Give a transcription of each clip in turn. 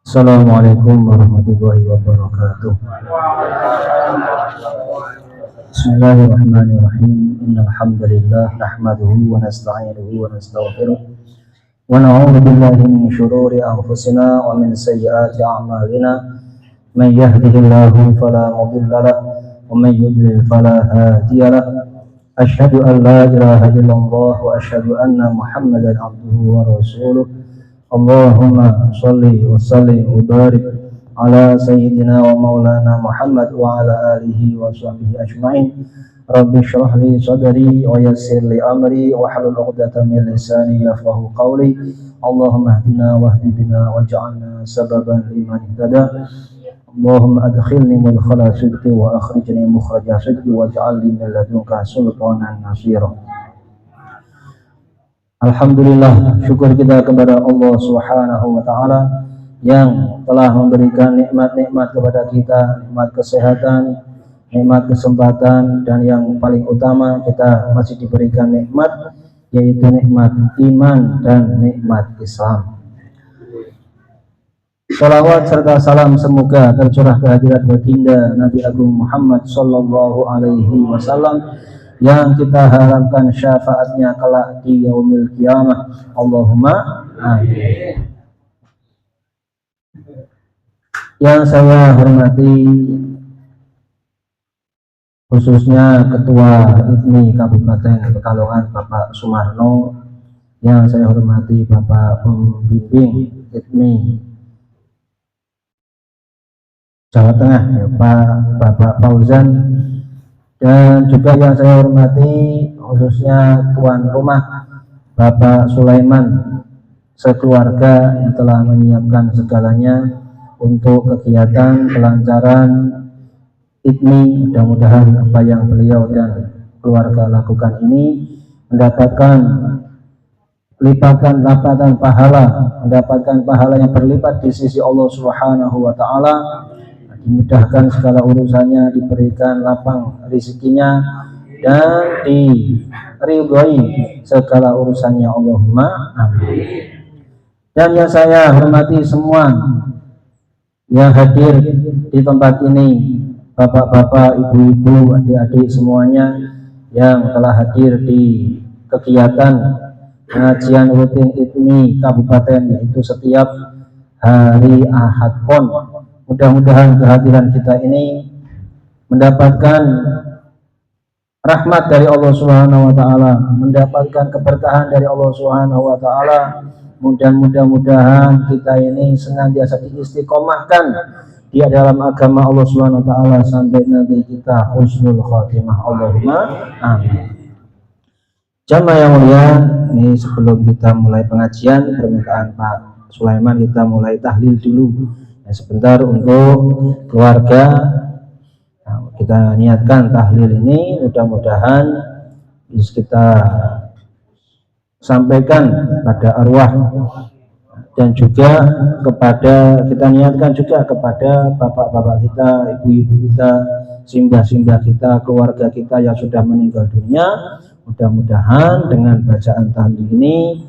Assalamualaikum warahmatullahi wabarakatuh. Bismillahirrahmanirrahim. Innal hamdalillah nahmaduhu wa nasta'inuhu wa nastaghfiruh wa na'udzu billahi min shururi anfusina wa min sayyiati a'malina. Man yahdihillahu fala mudilla lahu wa man yudlil fala hadiya lahu. Asyhadu an la ilaha illallah wa asyhadu anna Muhammadan abduhu wa rasuluh. Allahumma sholli wa sallim wa barik ala sayyidina wa maulana Muhammad wa ala alihi wa sahbihi ajma'in. Rabbi shrah li sadri wa yassir li amri wa hlul 'uqdatam min lisani yafqahu qawli. Allahumma hdina wahdi bina waj'alna sababan liman ihtada. Allahumma adkhilni mudkhala sidqi wa akhrijni mukhraja sidqi waj'alni min ladunka sultanan nasira. Alhamdulillah, syukur kita kepada Allah Subhanahu wa taala yang telah memberikan nikmat-nikmat kepada kita, nikmat kesehatan, nikmat kesempatan, dan yang paling utama kita masih diberikan nikmat, yaitu nikmat iman dan nikmat Islam. Salawat serta salam semoga tercurah kehadirat baginda Nabi Agung Muhammad sallallahu alaihi wasallam yang kita harapkan syafaatnya kelak di yaumil qiyamah. Allahumma amin. Yang saya hormati khususnya Ketua ITMI Kabupaten Pekalongan Bapak Sumarno, yang saya hormati Bapak Pembimbing ITMI Jawa Tengah ya, Bapak Fauzan, dan juga yang saya hormati khususnya tuan rumah Bapak Sulaiman sekeluarga yang telah menyiapkan segalanya untuk kegiatan kelancaran ITMI. Mudah-mudahan apa yang beliau dan keluarga lakukan ini mendapatkan lipatan pahala, mendapatkan pahala yang berlipat di sisi Allah Subhanahu wa taala. Dimudahkan segala urusannya, diberikan lapang rezekinya, dan diridhoi segala urusannya. Allahumma amin. Dan yang saya hormati semua yang hadir di tempat ini, bapak-bapak, ibu-ibu, adik-adik semuanya yang telah hadir di kegiatan pengajian rutin ITMI Kabupaten, yaitu setiap hari Ahad Pon. Mudah-mudahan kehadiran kita ini mendapatkan rahmat dari Allah Subhanahu wa taala, mendapatkan keberkahan dari Allah Subhanahu wa taala. Mudah-mudahan kita ini senantiasa diistiqomahkan di dalam agama Allah Subhanahu wa taala sampai nanti kita husnul khatimah. Allahumma amin. Jamaah yang mulia, ini sebelum kita mulai pengajian, permintaan Pak Sulaiman kita mulai tahlil dulu. Sebentar untuk keluarga. Nah, kita niatkan tahlil ini, mudah-mudahan bisa kita sampaikan pada arwah, dan juga kepada, kita niatkan juga kepada bapak-bapak kita, ibu-ibu kita, simbah-simbah kita, keluarga kita yang sudah meninggal dunia. Mudah-mudahan dengan bacaan tahlil ini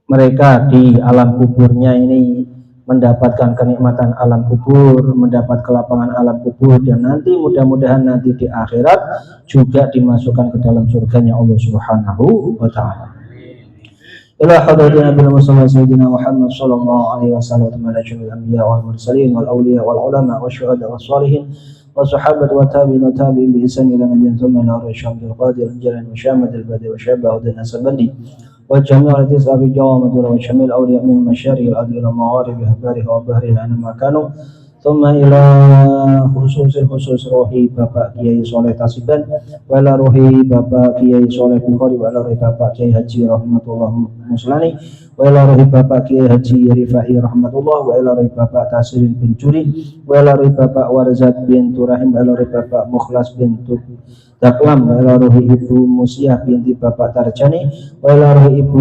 mereka di alam kuburnya ini mendapatkan kenikmatan alam kubur, mendapat kelapangan alam kubur, dan nanti mudah-mudahan nanti di akhirat juga dimasukkan ke dalam surganya Allah Subhanahu wa taala. Ila hadratin Nabi Muhammad Muhammad sallallahu alaihi wasallam wa najmul anbiya wal mursalin wal awliya wal ulama wasyuhada was salihin wa sahabat wa tabi'in wa tabi'in bi ihsan ila man yanzuma ila rasyamil qadir jalan musyamad al badi wa syabah wa nasabandi وجميع التسعة بالجوامد وشمل أولياء من مشارق الأرض إلى مغارب أهبارها وبحرها أينما كانوا ثم إلى خصوص روحي Bapak Kiai Soleh Tasiban, wa ila ruhi Bapak Kiai Soleh Bukhari, wa ila ruhi Bapak Kiai Haji Rahmatullah Muslani, wa ila ruhi Bapak Kiai Haji Rifai Rahmatullah, wa ila ruhi Bapak Tasirin bin Juri, wa ila ruhi Bapak Warzat bin Turahim, wa ila ruhi Bapak Mukhlas bin Daklam, wa ila ruhi Ibu Musiah binti Bapak Tarjani, wa ila ruhi Ibu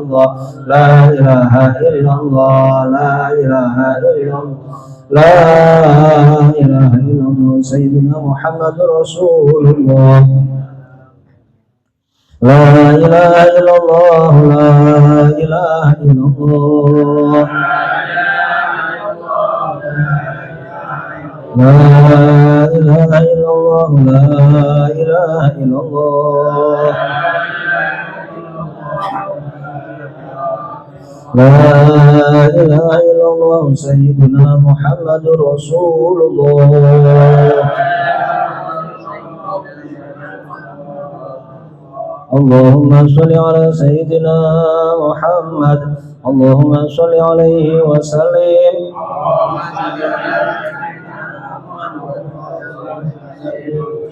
illallah, la ilaha illallah, la ilaha illallah, la ilaha illallah Sayyidina Muhammadur Rasulullah. La ilaha illallah, la ilaha illallah, la ilaha illallah, la ilaha illallah, la ilaha illallah Sayyidina Muhammadur Rasulullah. Allahumma sholli ala Sayyidina Muhammad, Allahumma sholli alaihi wa sallim.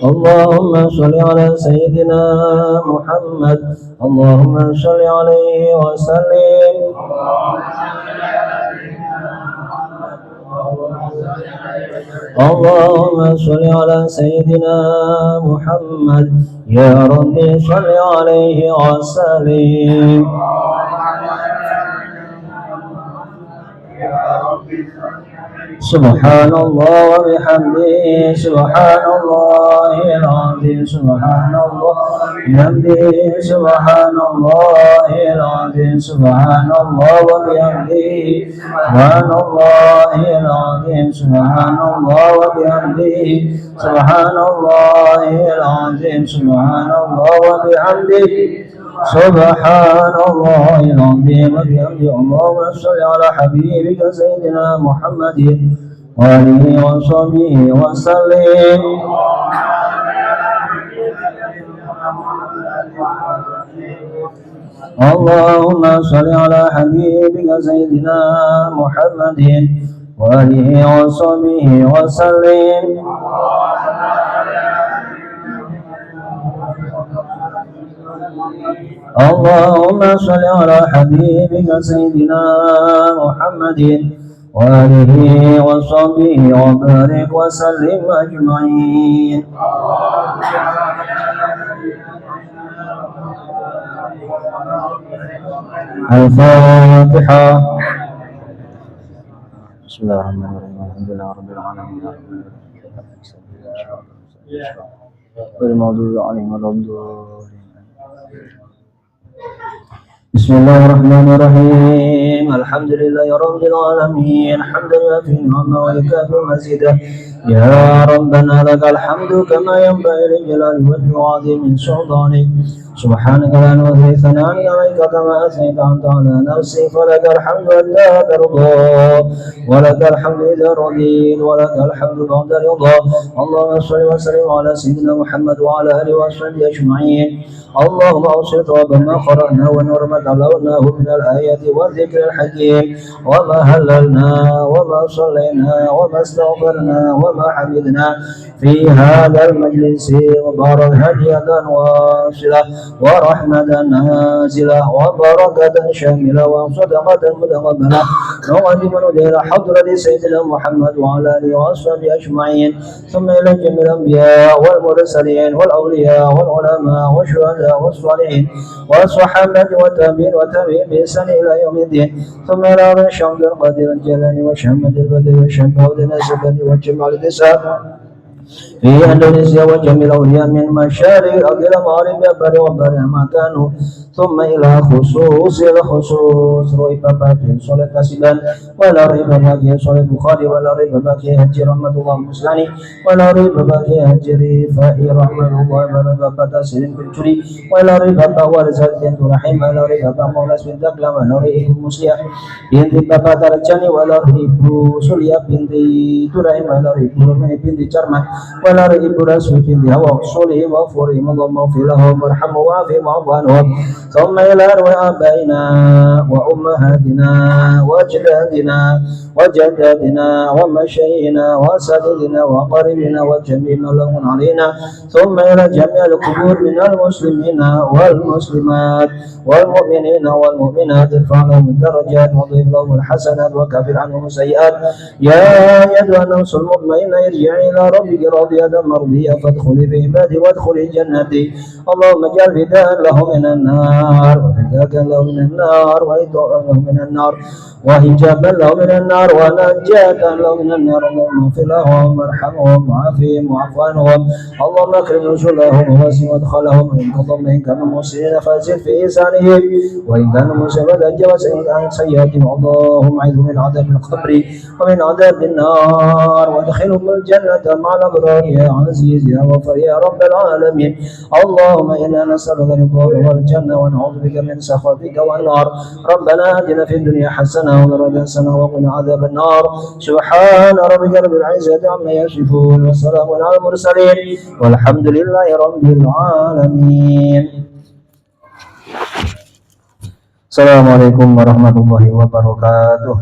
Allahumma sholli ala Sayyidina Muhammad, Allahumma sholli alaihi wa sallim. Allahumma sholli ala Sayyidina Muhammad, ya Rabbi sholli alaihi wa sallim. Subhanallah wa bihamdihi, subhanallahil azim, subhanallah bihamdihi, subhanallahil azim, subhanallah wa bihamdihi, subhanallahil azim, subhanallah wa bihamdihi, subhanallahil azim, subhanallah wa bihamdihi, subhanallahil azim wa bihamdihi. Allahumma sholli ala habibika sayyidina Muhammadin wa alihi wa sahbihi wa sallim. Allahumma sholli ala habibika sayyidina Muhammadin wa alihi wa sahbihi wa sallim. Allahumma sholli ala habibika sayyidina Muhammadin wa alihi wa sahbihi wa barik wa sallim ajma'in. Al-Fatiha. Bismillahirrahmanirrahim. Alhamdulillah rabbil alamin. Wal maghdubi 'alaihim waladdallin. Bismillahirrahmanirrahim. Alhamdulillahi rabbil alamin. Hamdan yafi ni'amahu wa yakfi mazidah. Ya Rabbana lakal hamdu kama yanbaghi li jalali wajhika wa 'azimi sultanik. Subhanaka la nuhsi thana'an 'alaika kama athnayta ala nafsik. Falakal hamdu hatta tarda, wa lakal hamdu idza radit, wa lakal hamdu ba'da ridha. Allahumma shalli wa sallim ala sayyidina Muhammad wa ala alihi wa sahbihi ajma'in. اللهم أوصل ثواب ما قرأنا ونور ما تلوناه من الآيات والذكر الحكيم وما هللنا وما صلينا وما استغفرنا وما حمدنا في هذا المجلس وبارك هدية واصلة ورحمة نازلة وبركة شاملة وصدقة متقبلة نقدم إلى حضرة سيدنا محمد وعلى آله وصحبه أجمعين ثم إلى جميع الأنبياء والمرسلين والأولياء والعلماء والشهداء والصالحين والصحابة والتابعين والتابعين بإحسان إلى يوم الدين ثم إلى الشمس القدير الجلال وشمد البدر والشمس والنسبة والجمال الدسام في إندونيسيا وجميع الأولياء من مشارق الأرض إلى مغارب البر والبر ما كانوا ثم إلى خصوص الخصوص ريب باقي صلى كاسبان ولا ريب باقي صلى البخاري ولا ريب باقي هجي رحمة الله المسلاني ولا ريب باقي هجي فائي رحمة الله ولا ريب باقي سليم بالجري ولا ريب باقي ورزاق بنت رحيم ولا ريب باقي مولس بن دقلة ولا ريب مسيح بنت باقي ترجاني ولا ريب سليا بنت ترحيم ولا ريب رمي بنت جرمان ولا ريب رسول بنت هوا صلي وفورهم اللهم اغفر لهم وارحمهم وعافهم واعف عنهم ثم إلى أرواح آبائنا وأمهاتنا وأجدادنا وجداتنا ومشايخنا وأساتذتنا وأقاربنا وجميع من لهم علينا ثم إلى جميع القبور من المسلمين والمسلمات والمؤمنين والمؤمنات ارفع لهم الدرجات وضيف لهم الحسنات وكفر عنهم السيئات يا أيها النفس المطمئنة ارجعي إلى ربك راضية عافية مرضية فادخلي في عبادي وادخلي جنتي. اللهم اجعل فداء له من النار وفداك له من النار وإطاء له من النار وحجابا له من النار ونجاة له من النار. اللهم اغفر لهم وارحمهم وعافهم واعف عنهم. اللهم اكرم نزلهم ووسع مدخلهم. إن كانوا محسنين فازد في إحسانهم وإن كانوا مسيئين فجاوز عن سيئاتهم. اللهم اعذهم من عذاب القبر ومن عذاب النار وادخلهم الجنة مع الأبرار يا عزيز يا غفور يا رب العالمين. اللهم إنا نسألك رضاك والجنة ونعوذ بك من سخطك والنار. ربنا آتنا في الدنيا حسنة وفي الآخرة حسنة وقنا عذاب النار. سبحان ربك رب العزة عما يصفون وسلام على المرسلين والحمد لله رب العالمين. Assalamualaikum warahmatullahi wabarakatuh.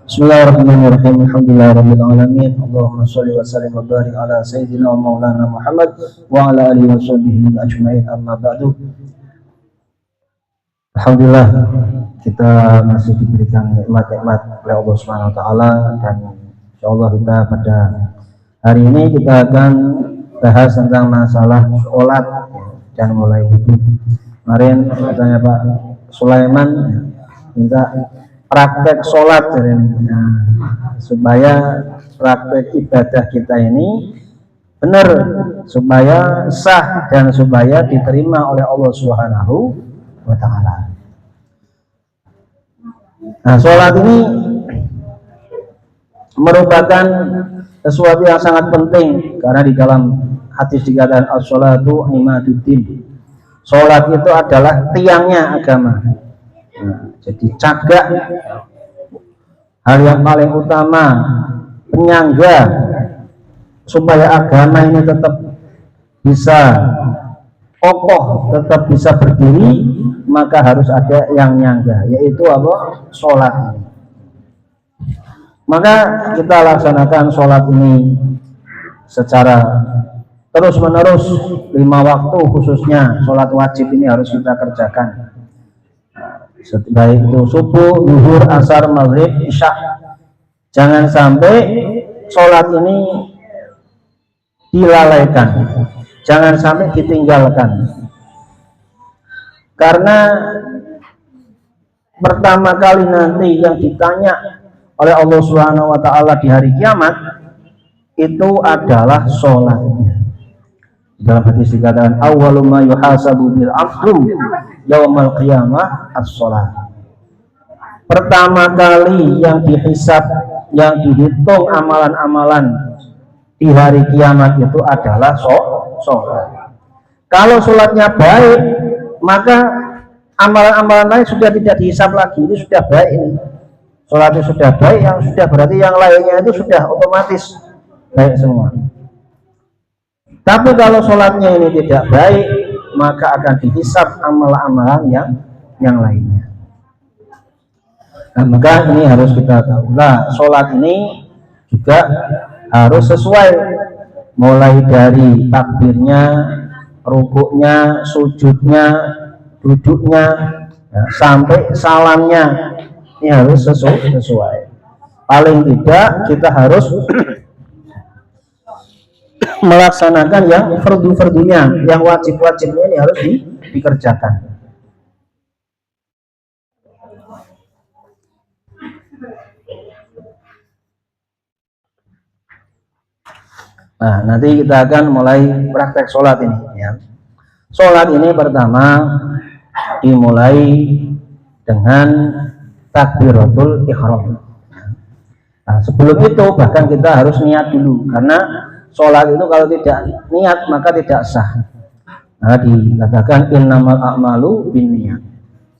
Bismillahirrahmanirrahim. Alhamdulillahirabbil alamin. Allahumma shalli wa sallim wa barik ala sayyidina wa maulana Muhammad wa ala alihi washabbihi ajmain. Amma ba'du. Alhamdulillah, kita masih diberikan nikmat-nikmat oleh Allah Subhanahu wa taala, dan insyaallah kita pada hari ini kita akan bahas tentang masalah sholat dan mulai wudhu. Kemarin katanya Pak Sulaiman minta praktek sholat supaya praktek ibadah kita ini benar, supaya sah dan supaya diterima oleh Allah Subhanahu wa ta'ala. Nah, sholat ini merupakan sesuatu yang sangat penting karena di dalam hadis dikatakan as-sholatu imaduddin. Sholat itu adalah tiangnya agama. Jadi cagak, hal yang paling utama, penyangga supaya agama ini tetap bisa kokoh, tetap bisa berdiri, maka harus ada yang nyangga, yaitu apa? Sholat. Maka kita laksanakan sholat ini secara terus menerus, 5 waktu khususnya sholat wajib ini harus kita kerjakan, baik itu subuh, zuhur, asar, maghrib, isya. Jangan sampai sholat ini dilalaikan, jangan sampai ditinggalkan, karena pertama kali nanti yang ditanya oleh Allah Subhanahu wa ta'ala di hari kiamat itu adalah sholatnya. Dalam hadis dikatakan awwalu ma yuhasabu bil 'abdu yaumal qiyamah as-sholat. Pertama kali yang dihisab, yang dihitung amalan-amalan di hari kiamat itu adalah sholat. Kalau sholatnya baik, maka amalan-amalan lain sudah tidak dihisab lagi. Ini sudah baik, ini sholatnya sudah baik, yang sudah berarti yang lainnya itu sudah otomatis baik semua. Tapi kalau sholatnya ini tidak baik, maka akan dihisab amalan-amalan yang lainnya. Nah, maka ini harus kita tahu. Nah, sholat ini juga harus sesuai, mulai dari takbirnya, rukuknya, sujudnya, duduknya, ya, sampai salamnya, ini harus sesuai. Paling tidak kita harus melaksanakan yang fardu-fardunya, yang wajib-wajibnya ini harus dikerjakan. Nah, nanti kita akan mulai praktek sholat ini, ya. Sholat ini pertama dimulai dengan takbiratul ihram. Nah, sebelum itu bahkan kita harus niat dulu, karena sholat itu kalau tidak niat maka tidak sah. Nah, dikatakan innamal a'malu binniyat.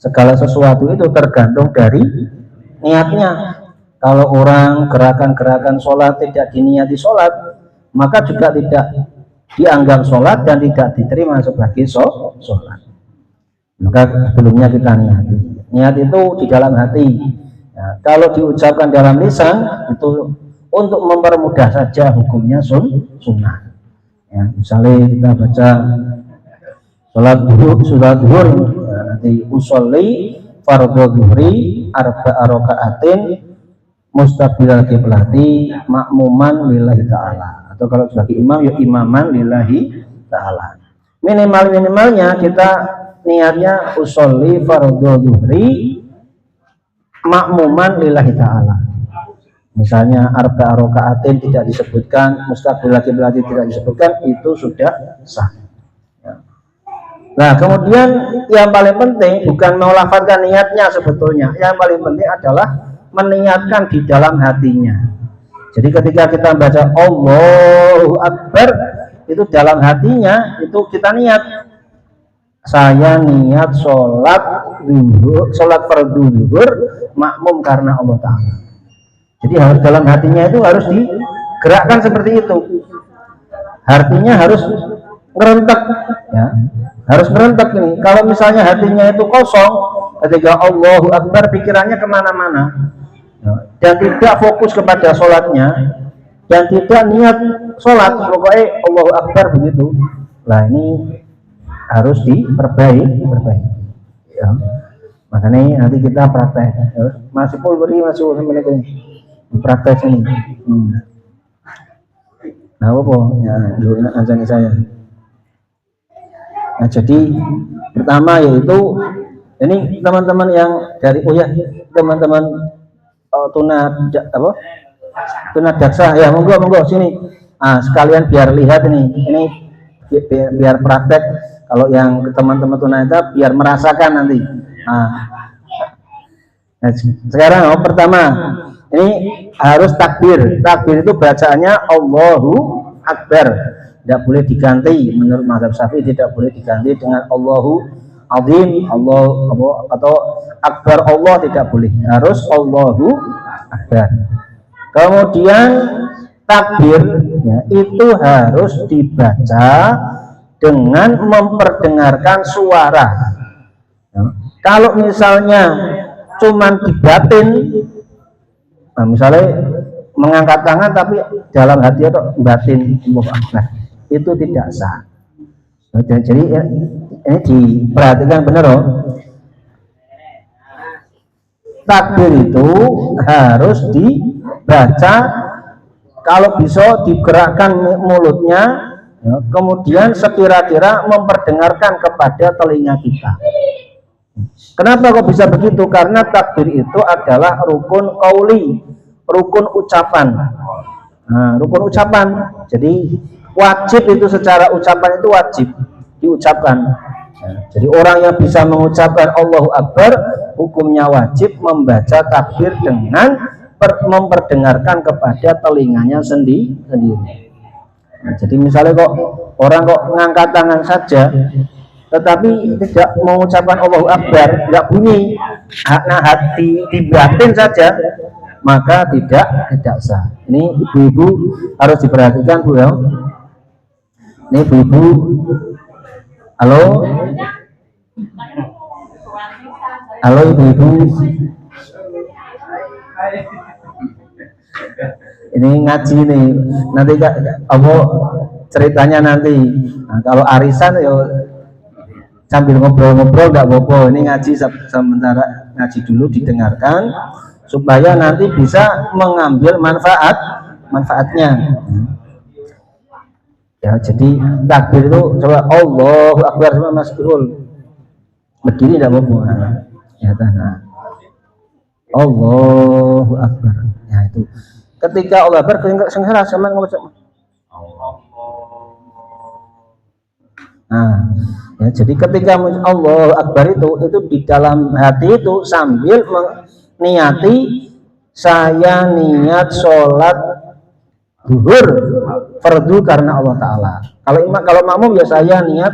Segala sesuatu itu tergantung dari niatnya. Kalau orang gerakan-gerakan sholat tidak diniati sholat, maka juga tidak dianggap sholat dan tidak diterima sebagai sholat. Maka sebelumnya kita niati. Niat itu di dalam hati. Nah, kalau diucapkan dalam lisan itu untuk mempermudah saja, hukumnya sunnah. Ya, misalnya kita baca sholat zuhur, ya, nanti usolli fardhu zuhri arba'a raka'atin mustaqbilal qiblati makmuman lillahi ta'ala, atau kalau sebagai imam ya imaman lillahi ta'ala. Minimalnya kita niatnya usolli fardhu dhuhri makmuman lillahi ta'ala. Misalnya arba'a raka'atin tidak disebutkan, mustaqbilal qiblati tidak disebutkan, itu sudah sah. Nah, kemudian yang paling penting bukan melafazkan niatnya sebetulnya. Yang paling penting adalah meniatkan di dalam hatinya. Jadi ketika kita baca Allahu Akbar, itu dalam hatinya itu kita niat. Saya niat sholat fardu zuhur makmum karena Allah Ta'ala. Jadi harus dalam hatinya itu harus digerakkan seperti itu. Artinya harus ngerentek, ya. Harus ngerentek ini. Kalau misalnya hatinya itu kosong, ketika Allahu Akbar pikirannya kemana-mana, dan tidak fokus kepada sholatnya, dan tidak niat sholat, pokoknya Allahu Akbar begitu. Nah ini harus diperbaiki. Ya. Makanya nanti kita praktek. Masih pun beri masuk sampai ini. Praktek ini. Nah apa? Ya, dulu ajang saya. Nah, jadi pertama yaitu ini teman-teman yang dari teman-teman tuna daksa ya monggo sini. Sekalian biar lihat ini biar praktek. Kalau yang teman-teman tunanetra biar merasakan nanti. Nah, sekarang pertama ini harus takbir. Takbir itu bacaannya Allahu Akbar. Tidak boleh diganti, menurut mazhab Syafi'i tidak boleh diganti dengan Allahu Azim, atau Akbar Allah, tidak boleh. Harus Allahu Akbar. Kemudian takbir ya, itu harus dibaca dengan memperdengarkan suara. Ya. Kalau misalnya cuman di batin, nah misalnya mengangkat tangan tapi dalam hati itu batin Allahu Akbar, itu tidak sah. Jadi ini diperhatikan benar loh. Takbir itu harus dibaca, kalau bisa digerakkan mulutnya, ya, kemudian sekira-kira memperdengarkan kepada telinga kita. Kenapa kok bisa begitu? Karena takbir itu adalah rukun qauli, rukun ucapan. Nah, rukun ucapan. Jadi wajib itu secara ucapan itu wajib diucapkan. Nah, jadi orang yang bisa mengucapkan Allahu Akbar hukumnya wajib membaca takbir dengan memperdengarkan kepada telinganya sendiri. Nah, jadi misalnya kok orang kok ngangkat tangan saja tetapi tidak mengucapkan Allahu Akbar, tidak bunyi, nah hati dibatin saja, maka tidak sah. Ini ibu-ibu harus diperhatikan, Bu ya. Ini ibu-ibu, halo ibu-ibu, ini ngaji nih, nanti apa ceritanya nanti. Nah, kalau arisan ya sambil ngobrol-ngobrol nggak apa-apa. Ini ngaji sementara, ngaji dulu didengarkan supaya nanti bisa mengambil manfaatnya. Ya, jadi takbir itu coba Allahu Akbar sama Mas Irul. Berdiri tidak apa-apa. Ya, Allahu Akbar. Ya itu. Ketika Allah Akbar kesenggara sama ngomong. Nah, ya, jadi ketika Allahu Akbar itu di dalam hati itu sambil niati saya niat sholat zuhur fardu karena Allah Ta'ala. Kalau makmum ya saya niat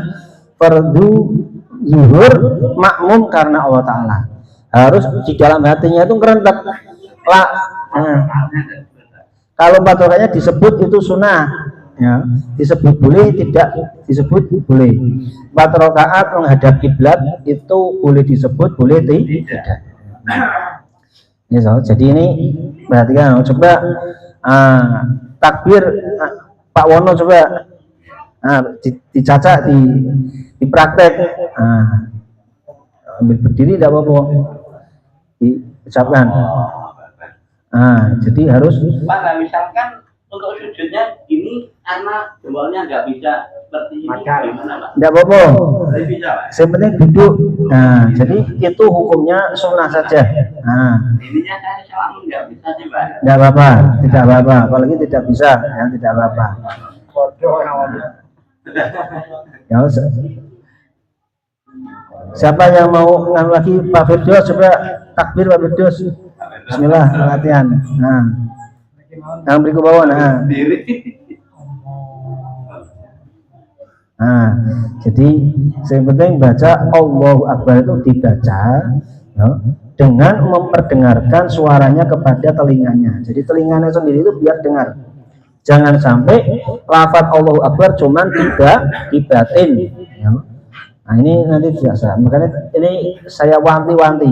fardu zuhur makmum karena Allah Ta'ala. Harus di dalam hatinya itu kerentek. Kalau 4 rakaatnya disebut itu sunnah, ya, disebut boleh, tidak disebut boleh. 4 rakaat menghadap kiblat itu boleh disebut, boleh tidak. Ya, jadi ini perhatikan, coba takbir Pak Wono coba dicaca, dipraktek. Ambil berdiri tidak apa-apa, diucapkan. Nah, jadi harus. Pak, misalkan untuk sujudnya ini karena jempolnya nggak bisa seperti ini, gimana Pak? Nggak apa-apa. Bisa Pak. Yang penting duduk. Nah, jadi itu hukumnya sunnah saja. Nah, ininya saya selama nggak bisa sih Pak. Nggak apa-apa, tidak apa-apa. Apalagi tidak bisa, ya tidak apa-apa. Ya, siapa yang mau ngan lagi Pak Firdaus, coba takbir Pak Firdaus. Bismillah, latihan. Nah, yang beri ke bawah. Nah, jadi yang penting baca Allahu Akbar itu dibaca ya, dengan memperdengarkan suaranya kepada telinganya. Jadi telinganya sendiri itu biar dengar. Jangan sampai lafaz Allahu Akbar cuman tidak dibatin. Ya. Nah ini nanti tidak sah. Makanya ini saya wanti-wanti.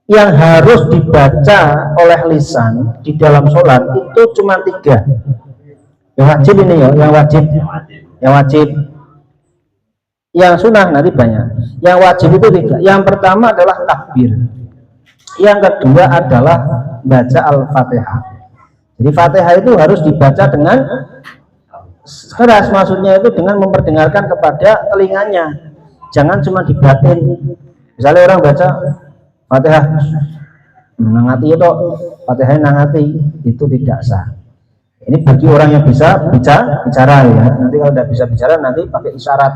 Yang harus dibaca oleh lisan di dalam sholat itu cuma 3. Yang wajib ini ya, yang wajib. Yang sunnah nanti banyak. Yang wajib itu 3. Yang pertama adalah takbir. Yang kedua adalah baca Al-Fatihah. Jadi Fatihah itu harus dibaca dengan keras, maksudnya itu dengan memperdengarkan kepada telinganya. Jangan cuma dibatin. Misalnya orang baca Fatihah nangati itu, Fatihah nangati, itu tidak sah. Ini bagi orang yang bisa bicara ya. Nanti kalau tidak bisa bicara nanti pakai isyarat.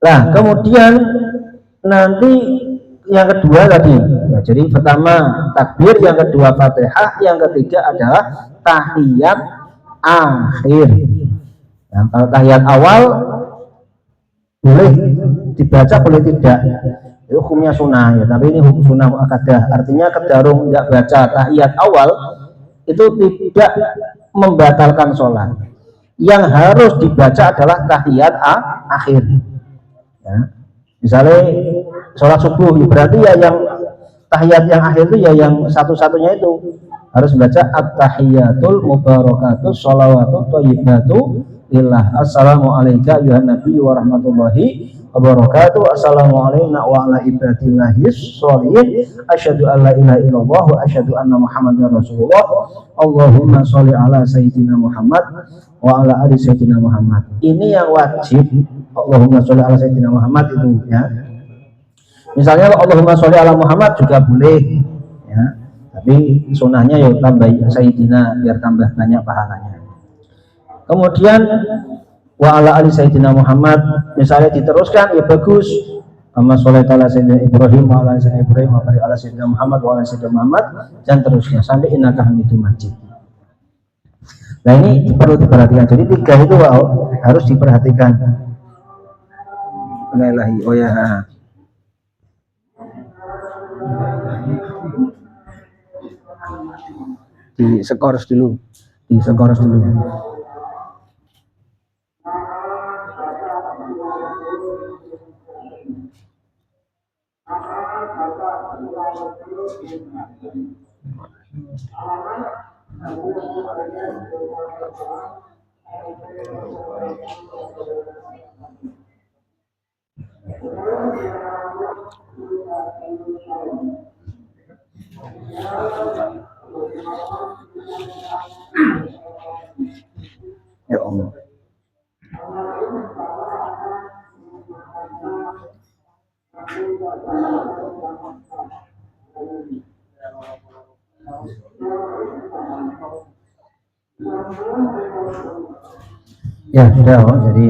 Nah, kemudian nanti yang kedua tadi ya, jadi pertama takbir, yang kedua Fatihah, yang ketiga adalah tahiyat akhir. Nah, kalau tahiyat awal boleh dibaca, boleh tidak, itu hukumnya sunnah ya, tapi ini hukum sunnah muakkadah, artinya kedarung nggak baca tahiyat awal itu tidak membatalkan sholat. Yang harus dibaca adalah tahiyat akhir ya. Misalnya sholat subuh ya, berarti ya yang tahiyat yang akhir itu ya yang satu-satunya itu harus baca at-tahiyatul mubarakatuh sholawatu thayyibatu lillah. Assalamualaikum ayuhan nabi wa rahmatullahi wabarakatuh. Assalamualaikum wa ala ibadillahis sholihin. Asyhadu an la ilaha illallah wa asyhadu anna muhammadar rasulullah. Allahumma sholli ala sayyidina Muhammad wa ala ali sayyidina Muhammad. Ini yang wajib. Allahumma sholli ala sayyidina Muhammad itu ya. Misalnya Allahumma sholli ala Muhammad juga boleh ya. Tapi sunnahnya ya tambah sayyidina biar tambah banyak pahalanya. Kemudian wa ala ali sayyidina Muhammad misalnya diteruskan ya bagus. Amma sholli ala sayyidina Ibrahim wa ala sayyidina Ibrahim wa barik ala sayyidina Muhammad wa ala sayyidina Muhammad dan terusnya sampai innaka hamidum majid. Nah ini perlu diperhatikan. Jadi 3 itu harus diperhatikan. Ilahi, oh ya. Di skors dulu. Ya Allah. Ya sudah, jadi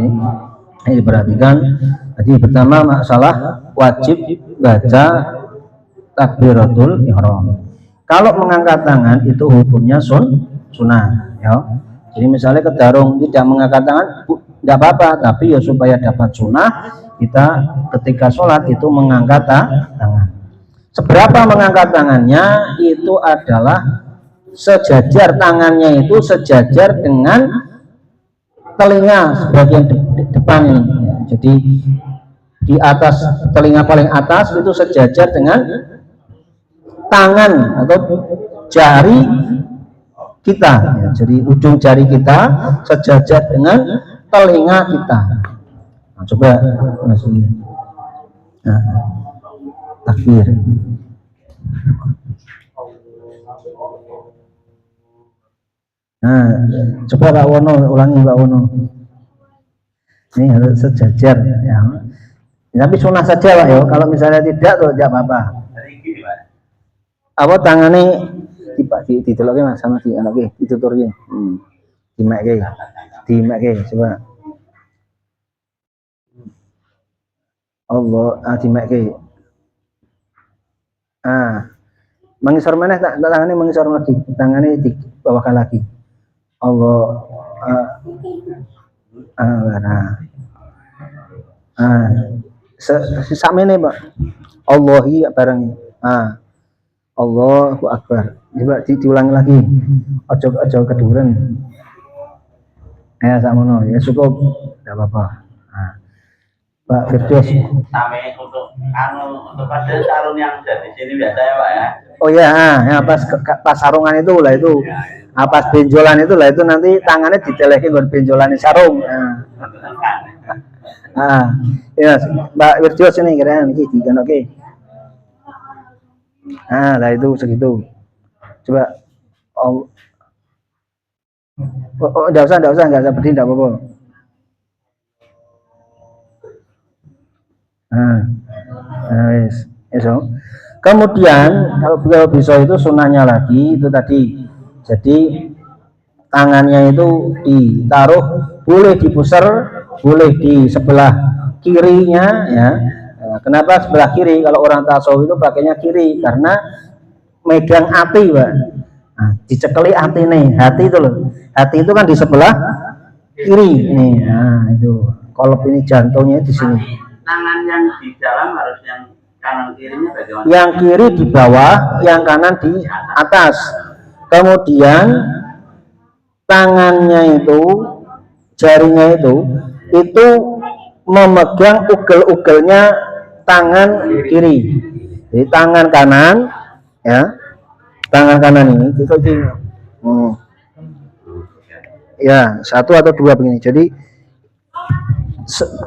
ini diperhatikan. Jadi pertama masalah wajib baca takbiratul ihram. Kalau mengangkat tangan itu hukumnya sunnah ya. Jadi misalnya kedarung tidak mengangkat tangan tidak apa-apa, tapi ya supaya dapat sunnah kita ketika sholat itu mengangkat tangan. Seberapa mengangkat tangannya itu adalah sejajar, tangannya itu sejajar dengan telinga sebagian depan ini ya. Jadi di atas telinga paling atas itu sejajar dengan tangan atau jari kita ya. Jadi ujung jari kita sejajar dengan telinga kita. Nah, coba masih takbir. Nah, coba Pak Wono ulangi Pak Wono. Ini harus sejajar ya. Tapi sunnah saja Pak ya. Kalau misalnya tidak tuh tidak apa-apa. Apa tangannya ditelok Mas sama di anake dituturke. Dimekke coba. Allah dimekke. Mengisor mana tangannya mengisor lagi, tangannya di bawahkan lagi. Allah samene Pak. Allahi barang. Allahu Akbar. Coba diulangi lagi. Ojo keduren. Ya sakmono ya cukup. Enggak apa-apa. Pak Firdaus. Sampai untuk pada sarung yang ada di sini biasa ya Pak ya. Oh ya, ya pas sarungan itu lah itu. Pas benjolan itu lah itu nanti tangannya ditelekin buat benjolan sarung. Ya, Mbak Firdaus ini keren iki kan oke. Lah itu segitu. Coba enggak usah, berdiri enggak apa-apa. Kemudian kalau bisa itu sunnahnya lagi itu tadi. Jadi tangannya itu ditaruh, boleh dipusar, boleh di sebelah kirinya ya. Kenapa sebelah kiri? Kalau orang tasawuf itu pakainya kiri karena megang hati, Pak. Dicekeli hati nih, hati itu loh. Hati itu kan di sebelah kiri nih. Itu. Kolop ini jantungnya di sini. Tangan yang di dalam harus yang kanan kirinya bagaimana? Yang kiri di bawah, yang kanan di atas. Kemudian tangannya itu, jarinya itu memegang ugel-ugelnya tangan kiri. Jadi tangan kanan, ya, tangan kanan ini itu ya 1 atau 2 begini. Jadi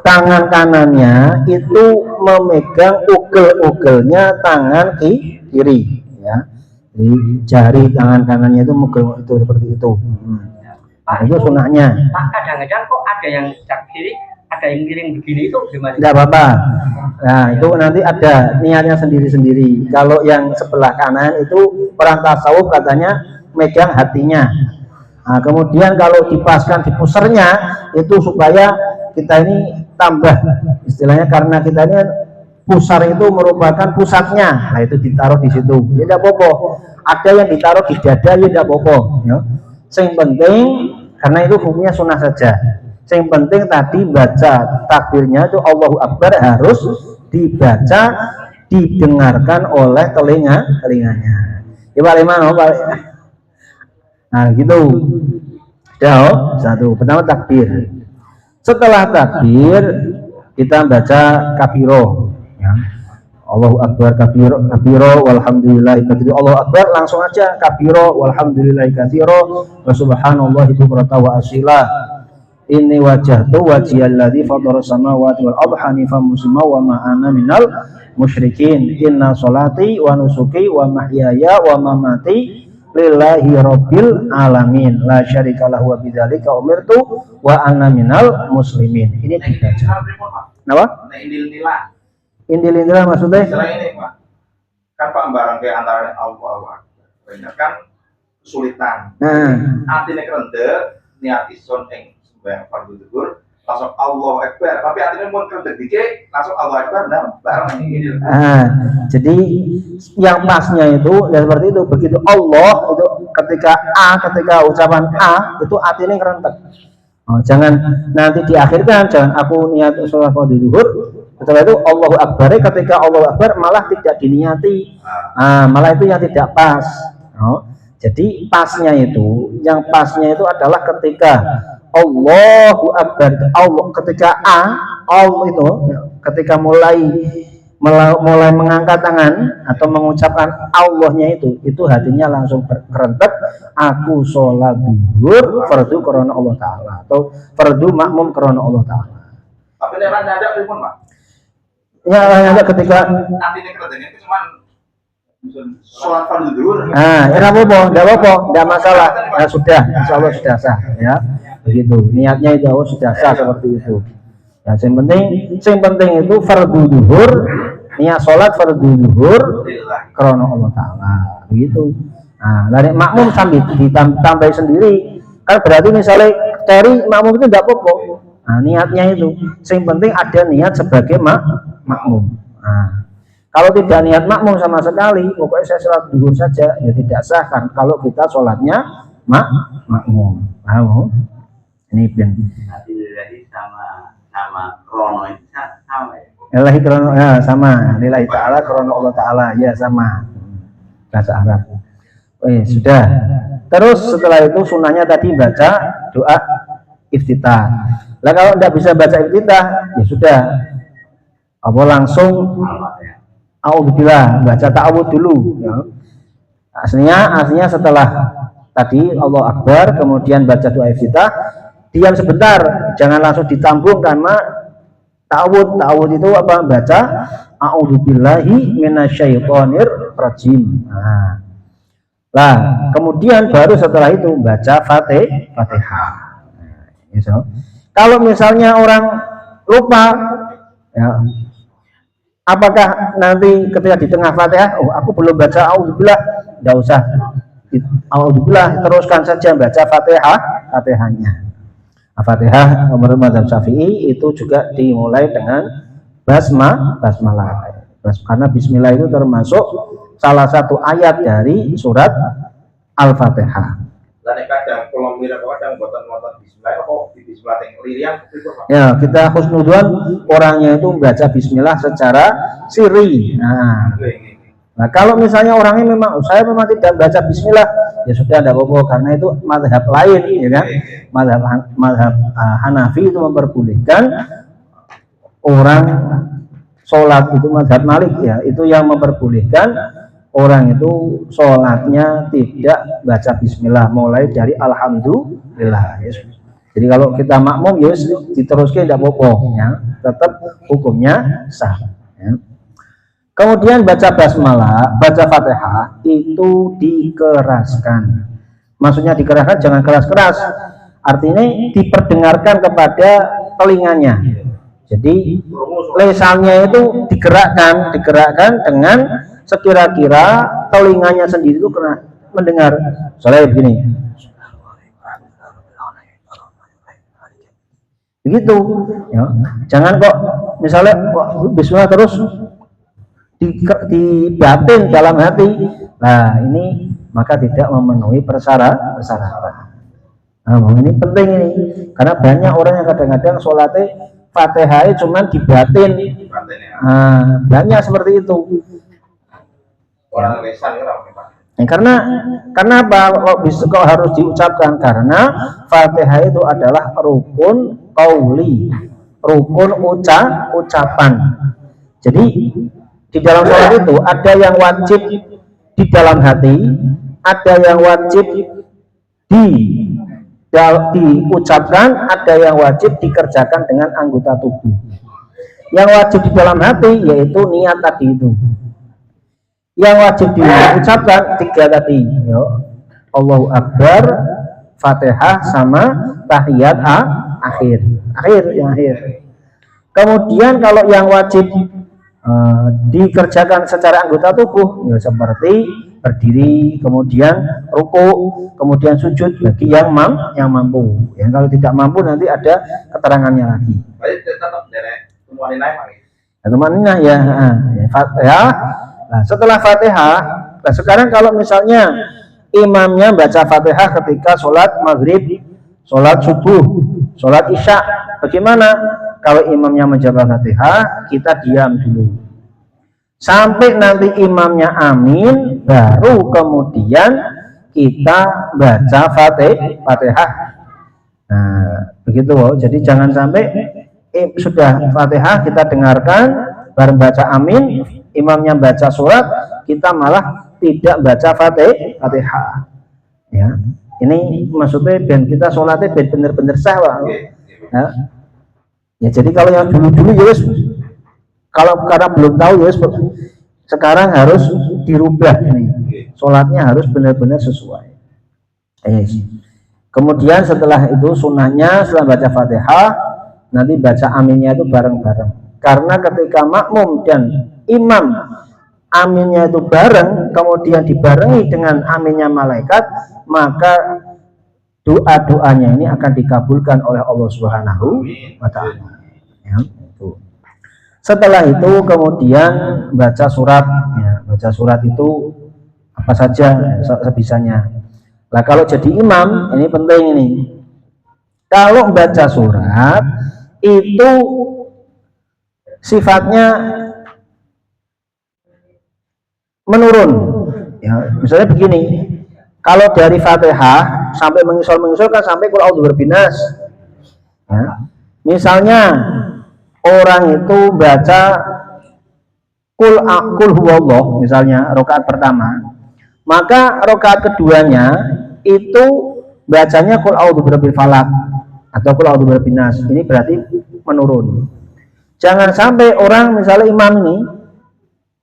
tangan kanannya itu memegang ugel-ugelnya tangan kiri ya. Jadi jari tangan kanannya itu mugel itu seperti itu. Itu sunnahnya. Pak, kadang-kadang kok ada yang kiri, ada yang miring begini itu gimana? Tidak apa-apa. Nah itu nanti ada niatnya sendiri-sendiri. Kalau yang sebelah kanan itu orang tasawuf katanya megang hatinya. Kemudian kalau dipaskan di pusernya itu supaya kita ini tambah istilahnya karena kita ini pusar itu merupakan pusatnya. Nah itu ditaruh di situ. Ya tidak apa-apa. Ada yang ditaruh di dada ya tidak apa-apa. Ya. Yang penting karena itu hukumnya sunnah saja. Yang penting tadi baca takbirnya itu Allahu Akbar harus dibaca, didengarkan oleh telinganya. Ya Pak Lemano, Pak. Nah gitu. Jauh satu. Pertama takbir. Setelah takbir kita baca kabiro. Ya. Allahu Akbar kabiro walhamdulillahi katsira. Allahu Akbar langsung aja kabiro walhamdulillahi katsira wa subhanallahi bukratan wa asila. Inni wajhtu wajhiyalladzi fatara samawati wal ardi hanifan muslima wa ma ana minal musyrikin. Inna sholati wa nusuki wa mahyaya wa mamati lillahi rabbil alamin la syarika lahu wa bidzalika umirtu wa ana minal muslimin. Ini dibaca. Kenapa? Indil-indilah maksudnya? Setelah ini Pak, kan Pak barang kayak antara Allah banyak kan kesulitan. Artinya kerende niat ison sembahyang fardu zuhur langsung Allah Akbar, tapi artinya mau kerende dikit langsung Allah Akbar, nah barang ini. Jadi yang pasnya itu dan seperti itu begitu Allah itu ketika ucapan A itu artinya kerentek. Jangan nanti diakhirkan, jangan aku niat sholat fardu zuhur. Setelah itu Allahu Akbar, ketika Allahu Akbar malah tidak diniati, malah itu yang tidak pas. Jadi pasnya itu, yang pasnya itu adalah ketika Allahu Akbar, Allah ketika Allah itu ketika mulai mengangkat tangan atau mengucapkan Allahnya itu hatinya langsung kerentek, aku sholat zuhur fardu karena Allah Taala atau fardu makmum karena Allah Taala. Tapi neran ada pun Pak. Ya, ada ketika artinya kerendengnya itu cuman sholat fardu zuhur. Nah, ya enggak apa-apa, enggak masalah. Nah, sudah, insya Allah sudah sah ya. Begitu. Niatnya itu sudah sah seperti itu. Ya, yang penting itu fardu zuhur, niat sholat fardu zuhur karena Allah Taala. Begitu. Nah, dari makmum sambil ditambah sendiri. Kan berarti misalnya cari makmum itu enggak apa-apa. Nah, niatnya itu. Yang penting ada niat sebagai makmum. Nah, kalau tidak niat makmum sama sekali, pokoknya saya sholat zuhur saja, ya tidak sah kan kalau kita sholatnya makmum. Paham? Ini ben. Lillahi sama krono itu sama ya. Lillahi krono ya sama. Lillahi ta'ala krono Allah Ta'ala ya sama. Bahasa Arab. Sudah. Terus setelah itu sunahnya tadi baca doa iftitah. Lah kalau tidak bisa baca iftitah, ya sudah. Apa langsung A'udzubillah, baca ta'awud dulu ya. Aslinya setelah tadi Allah Akbar kemudian baca doa iftitah, diam sebentar, jangan langsung ditambung karena ta'awud itu apa? Baca a'udzubillahi minasyaitonir rajim. Nah, kemudian baru setelah itu baca Fatihah. Nah, kalau misalnya orang lupa ya, apakah nanti ketika di tengah Fatihah, aku belum baca A'udzubillah, tidak usah A'udzubillah, teruskan saja baca Fatihahnya. Fatihah menurut mazhab Syafi'i itu juga dimulai dengan basmalah. Karena bismillah itu termasuk salah satu ayat dari surat Al-Fatihah. Dan kadang kalau mirip kadang buatan bismillah kok di bismillah yang lirian itu Pak. Ya, kita husnudzon orangnya itu membaca bismillah secara sirri. Nah, kalau misalnya orangnya saya memang tidak baca bismillah, ya sudah tidak apa-apa karena itu mazhab lain ya kan. Mazhab Hanafi itu memperbolehkan orang sholat itu, mazhab Malik ya, itu yang memperbolehkan orang itu sholatnya tidak baca bismillah mulai dari alhamdulillah ya. Jadi kalau kita makmum ya diteruskan tidak apa-apa ya, tetap hukumnya sah ya. Kemudian baca basmalah, baca Fatihah itu dikeraskan. Maksudnya dikeraskan jangan keras-keras. Artinya diperdengarkan kepada telinganya. Jadi lesannya itu digerakkan dengan sekira-kira telinganya sendiri itu kena mendengar. Soalnya begini. Begitu ya. Jangan kok misalnya bismillah terus di batin dalam hati. Nah, ini maka tidak memenuhi persyaratan. Nah, ini penting ini. Karena banyak orang yang kadang-kadang sholatnya Fatihah cuma di batin. Nah, banyak seperti itu. Orang lesan Ya, karena apa kok harus diucapkan? Karena Fatihah itu adalah rukun qauli, rukun ucapan. Jadi di dalam sholat itu ada yang wajib di dalam hati, ada yang wajib diucapkan, ada yang wajib dikerjakan dengan anggota tubuh. Yang wajib di dalam hati yaitu niat tadi itu. Yang wajib diucapkan 3 tadi, ya. Allahu Akbar, Fatihah sama tahiyat akhir. Kemudian kalau yang wajib dikerjakan secara anggota tubuh ya seperti berdiri, kemudian ruku, kemudian sujud bagi yang mampu. Ya, kalau tidak mampu nanti ada keterangannya lagi. Teman-teman ya, Fatihah. Nah, setelah Fatihah, nah sekarang kalau misalnya imamnya baca Fatihah ketika sholat maghrib, sholat subuh, sholat isya, bagaimana? Kalau imamnya menjawab Fatihah, kita diam dulu sampai nanti imamnya amin, baru kemudian kita baca Fatihah. Nah, begitu. Jadi jangan sampai sudah Fatihah kita dengarkan, baru baca amin, imamnya baca surat, kita malah tidak baca Fatihah. Ya, ini maksudnya ben kita sholatnya ben bener-bener sah, Pak. Ya, jadi kalau yang dulu-dulu ya kalau karena belum tahu ya sekarang harus dirubah ini. Sholatnya harus benar-benar sesuai. Kemudian setelah itu sunnahnya setelah baca Fatihah nanti baca aminnya itu bareng-bareng. Karena ketika makmum dan imam aminnya itu bareng, kemudian dibarengi dengan aminnya malaikat, maka doa-doanya ini akan dikabulkan oleh Allah Subhanahu wa Ta'ala. Ya, itu. Setelah itu kemudian baca surat, ya, baca surat itu apa saja sebisanya. Nah kalau jadi imam ini penting ini. Kalau baca surat itu sifatnya menurun. Ya, misalnya begini, kalau dari Fatihah sampai mengisul kan sampai qul a'udzu birabbin nas. Ya. Misalnya orang itu baca qul huwallah misalnya rakaat pertama, maka rakaat keduanya itu bacanya qul a'udzu birabbil falaq atau qul a'udzu birabbin nas. Ini berarti menurun. Jangan sampai orang misalnya imam ini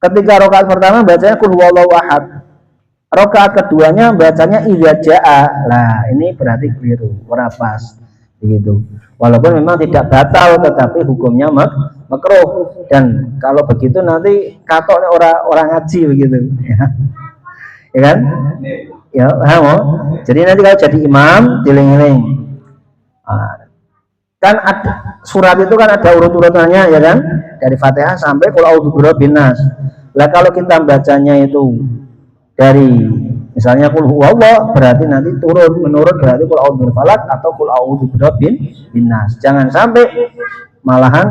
ketika rakaat pertama bacanya qul huwallahu ahad, rakaat keduanya bacanya idza jaa. Nah, ini berarti keliru, ora pas begitu. Walaupun memang tidak batal tetapi hukumnya makruh, dan kalau begitu nanti katoknya orang ngaji begitu ya. Ya kan? Ya, paham? Jadi nanti kalau jadi imam diling-iling. Kan ada, surat itu kan ada urut-urutannya ya kan? Dari Fatihah sampai qul a'udzu birabbin nas. Lah kalau kita bacanya itu dari misalnya qul huwallah berarti nanti menurun berarti qul a'udzu birabbil falaq atau qul a'udzu birabbin nas. Jangan sampai malahan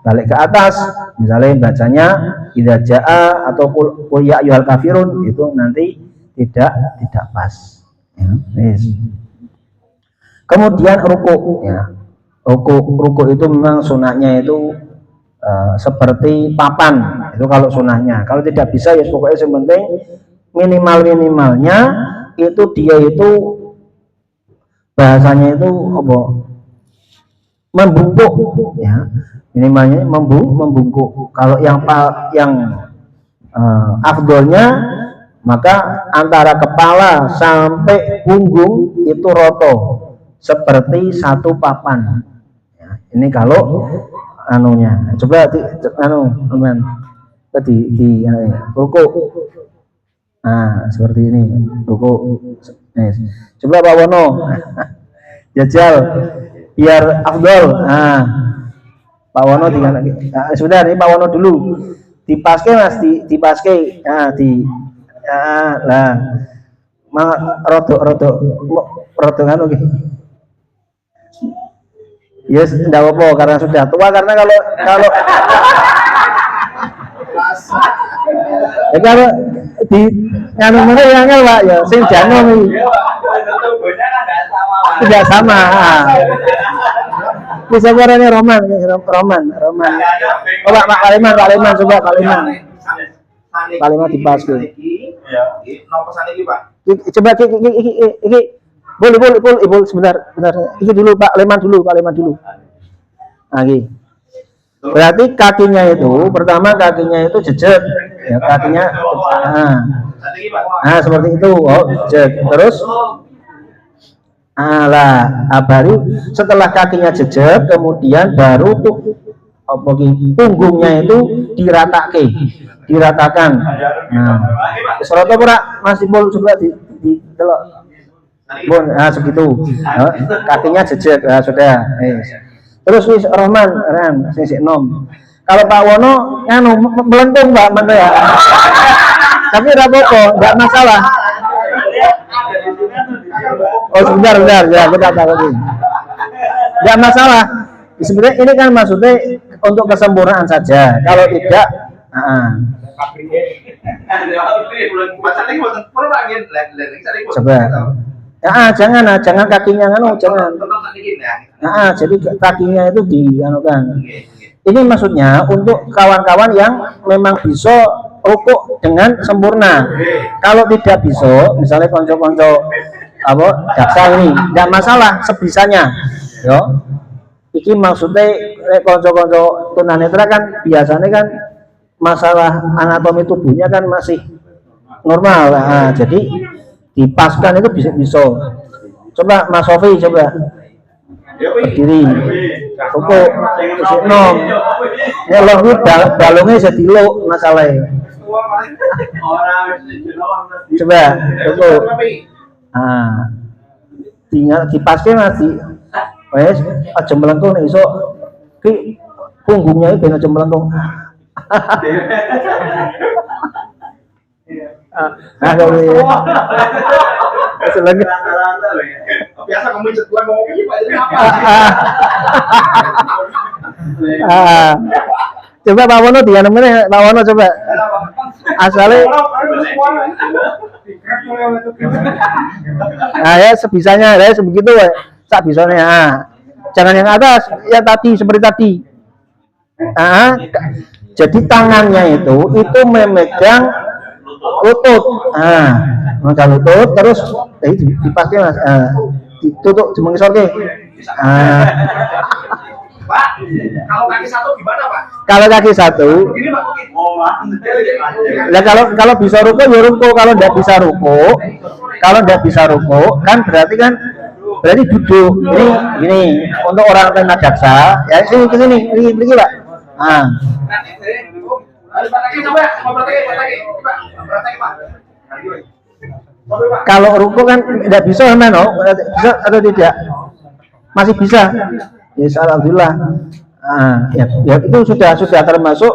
balik ke atas, misalnya bacanya idza jaa atau qul ya ayyuhal kafirun, itu nanti tidak pas ya. Yes. Kemudian ruku ya. Ruku itu memang sunahnya itu seperti papan, itu kalau sunahnya. Kalau tidak bisa ya pokoknya yang penting minimalnya itu dia itu bahasanya itu apa, membungkuk ya, minimalnya membungkuk. Kalau yang afdolnya maka antara kepala sampai punggung itu roto seperti satu papan ya. Ini kalau anunya coba teman di ruku. Nah, seperti ini ruku. Coba Pak Wono jajal biar afdol. Nah, Pak Wono tinggal lagi. Nah, sudah ini Pak Wono dulu. Dipaske Mas, dipaske. Nah, lah. Rodok anu gitu. Yes, enggak apa-apa karena sudah tua, karena kalau ya kalau di nganu mana ya ngel Pak ya sing jano iki. Tidak sama. Bisa warnanya Roman. Oh Pak Paliman coba Paliman. Paliman dipaske. Ya, nomor pesan iki, Pak. Coba iki boleh sebentar. Iki dulu Pak Leman dulu. Lagi. Berarti kakinya itu pertama kakinya itu jejak ya, kakinya seperti itu. Oh, jejak. Terus baru setelah kakinya jejak kemudian baru tuh punggungnya itu diratakan. Nah, seroto ora masih boleh coba di telok. Bon, segitu. Kakinya jejak, sudah. Terus wis Roman, sing nom. Kalau Pak Wono anu melentung Mbak mana ya. Tapi ora apa-apa, enggak masalah. Oh, sebentar, ya, kita tahu. Enggak masalah. Sebenarnya ini kan maksudnya untuk kesempurnaan saja. Kalau tidak, coba. Jangan kakinya jangan. Jadi kakinya itu dianukan. Ini maksudnya untuk kawan-kawan yang memang bisa rukuk dengan sempurna. Kalau tidak bisa, misalnya konco-konco jaksa ini, tidak masalah sebisanya. Yo. Iki maksudnya konco-konco tunanetra kan biasanya kan masalah anatomi tubuhnya kan masih normal. Nah, jadi dipaskan itu bisa. Coba Mas Sofi coba berdiri, ruko, nom, nyelok itu balungnya jadi lo masalahnya. Coba ruko, tinggal dipaskan masih, wes aja melengkung nih iso, ki punggungnya itu aja melengkung. Selagi biasa kamu cetuan mau coba Pak Wono dia namanya Pak Wono coba asalnya ya sebisanya ya sebegitu sak bisanya jangan yang atas ya tadi seperti tadi jadi tangannya itu memegang lutut memegang lutut terus dipakai mas ditutup dimengisorke Pak, kalau kaki satu gimana Pak? Kalau kaki satu Ini Pak, ya kalau bisa ruko ya ruko, kalau tidak bisa ruko kan berarti duduk. Ini untuk orang tuna daksa ya sini ke sini pergi Pak. Kalau ruko kan tidak bisa bisa atau tidak? Masih bisa. Ya alhamdulillah. Ya itu sudah termasuk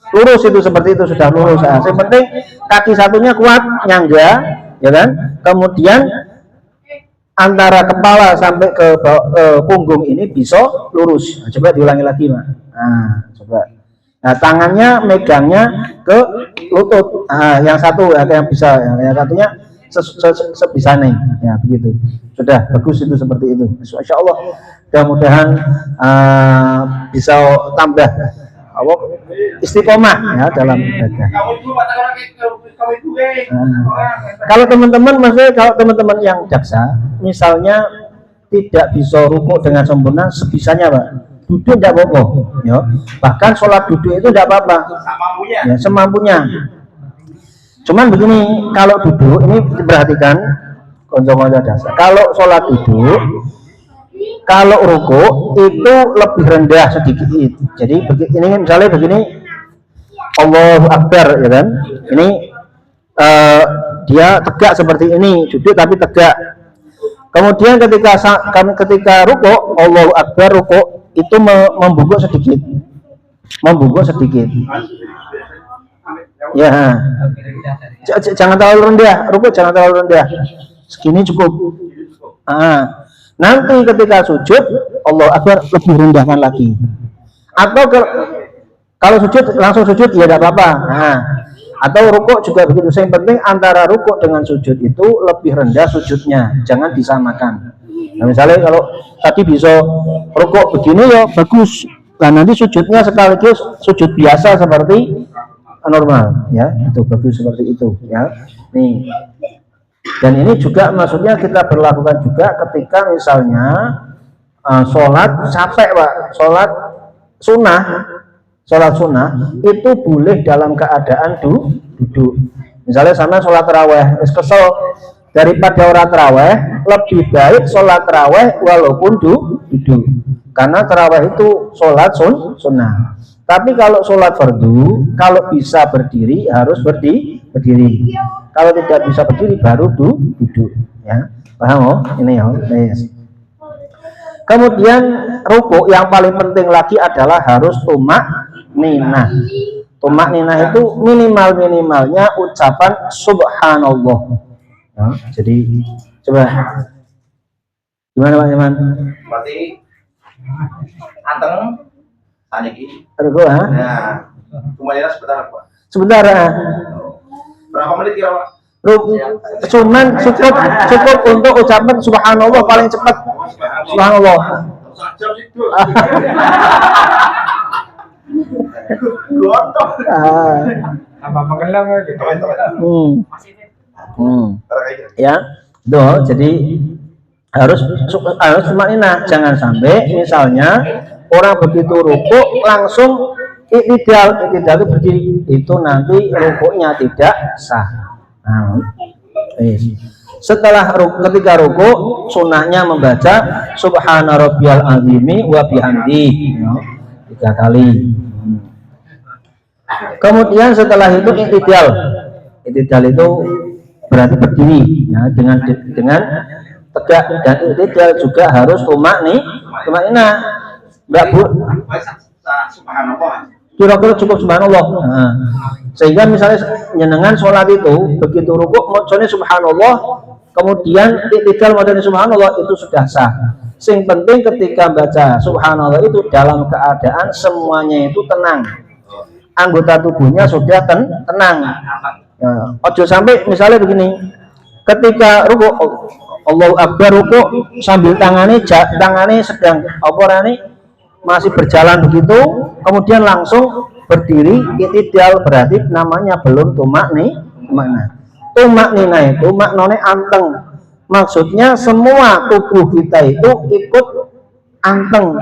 lurus itu seperti itu sudah lurus. Yang penting kaki satunya kuat nyangga, ya kan? Kemudian antara kepala sampai ke punggung ini bisa lurus. Coba diulangi lagi, Mak. Coba. Nah, tangannya megangnya ke lutut. Yang satu yang bisa, yang satunya sebisa nih. Ya, begitu. Sudah bagus itu seperti itu. Masya Allah. Mudah-mudahan bisa tambah istiqomah ya dalam ibadah. Kalau teman-teman, maksudnya kalau teman-teman yang jaksa, misalnya tidak bisa rukuk dengan sempurna, sebisanya Pak, duduk tidak apa-apa, ya. Bahkan sholat duduk itu tidak apa-apa, ya, semampunya. Cuman begini, kalau duduk ini diperhatikan, konco-konco jaksa. Kalau sholat duduk, kalau ruku itu lebih rendah sedikit. Jadi ini misalnya begini, Allahu Akbar, ya kan? Ini dia tegak seperti ini, duduk tapi tegak. Kemudian ketika ruku, Allahu Akbar ruku itu membungkuk sedikit, Ya, jangan terlalu rendah, ruku jangan terlalu rendah, segini cukup. Nanti ketika sujud, Allahu Akbar lebih rendahkan lagi. Atau kalau sujud langsung sujud ya tidak apa-apa. Atau rukuk juga begitu. Yang penting antara rukuk dengan sujud itu lebih rendah sujudnya, jangan disamakan. Nah, misalnya kalau tadi bisa rukuk begini ya bagus. Nah, nanti sujudnya sekaligus sujud biasa seperti normal, ya. Itu bagus seperti itu, ya. Nih. Dan ini juga maksudnya kita berlakukan juga ketika misalnya sholat capek Pak, sholat sunnah itu boleh dalam keadaan duduk. Misalnya sama sholat taraweh, kesel daripada orang taraweh, lebih baik sholat taraweh walaupun duduk, karena taraweh itu sholat sunnah. Tapi kalau sholat fardu, kalau bisa berdiri harus berdiri. Kalau tidak bisa berdiri baru duduk, ya. Paham ini ya. Yes. Kemudian ruku yang paling penting lagi adalah harus tumak ninah. Tumak ninah itu minimalnya ucapan subhanallah. Ya, jadi coba gimana Pak Yaman? Berarti anteng saniki. Ruku Nah, kembali sebentar Pak. Sebentar. Berapa menit kira Pak? Cuman cukup untuk ucapan subhanallah paling cepat. Subhanallah. Apa mengelang gitu. Ya, jadi harus semakna, jangan sampai misalnya orang begitu rukuk langsung I'tidal itu berdiri itu nanti rukuknya tidak sah. Nah, setelah ketika rukuk sunahnya membaca subhana rabbiyal azimi wa bihamdi 3 kali. Kemudian setelah itu i'tidal itu berarti berdiri ya, dengan tegak, dan i'tidal juga harus tumakninah. Enggak Bu, Subhanallah. kira-kira cukup subhanallah. Nah, sehingga misalnya nyenengan sholat itu begitu rukuk maksudnya subhanallah, kemudian i'tidal maksudnya subhanallah, itu sudah sah. Sing penting ketika baca subhanallah itu dalam keadaan semuanya itu tenang, anggota tubuhnya sudah tenang. Ya, ojo sampai misalnya begini, ketika rukuk Allahu Akbar rukuk sambil tangannya sedang masih berjalan begitu, kemudian langsung berdiri i'tidal, berarti namanya belum tumakninah. Tumakninah itu maknanya anteng, maksudnya semua tubuh kita itu ikut anteng,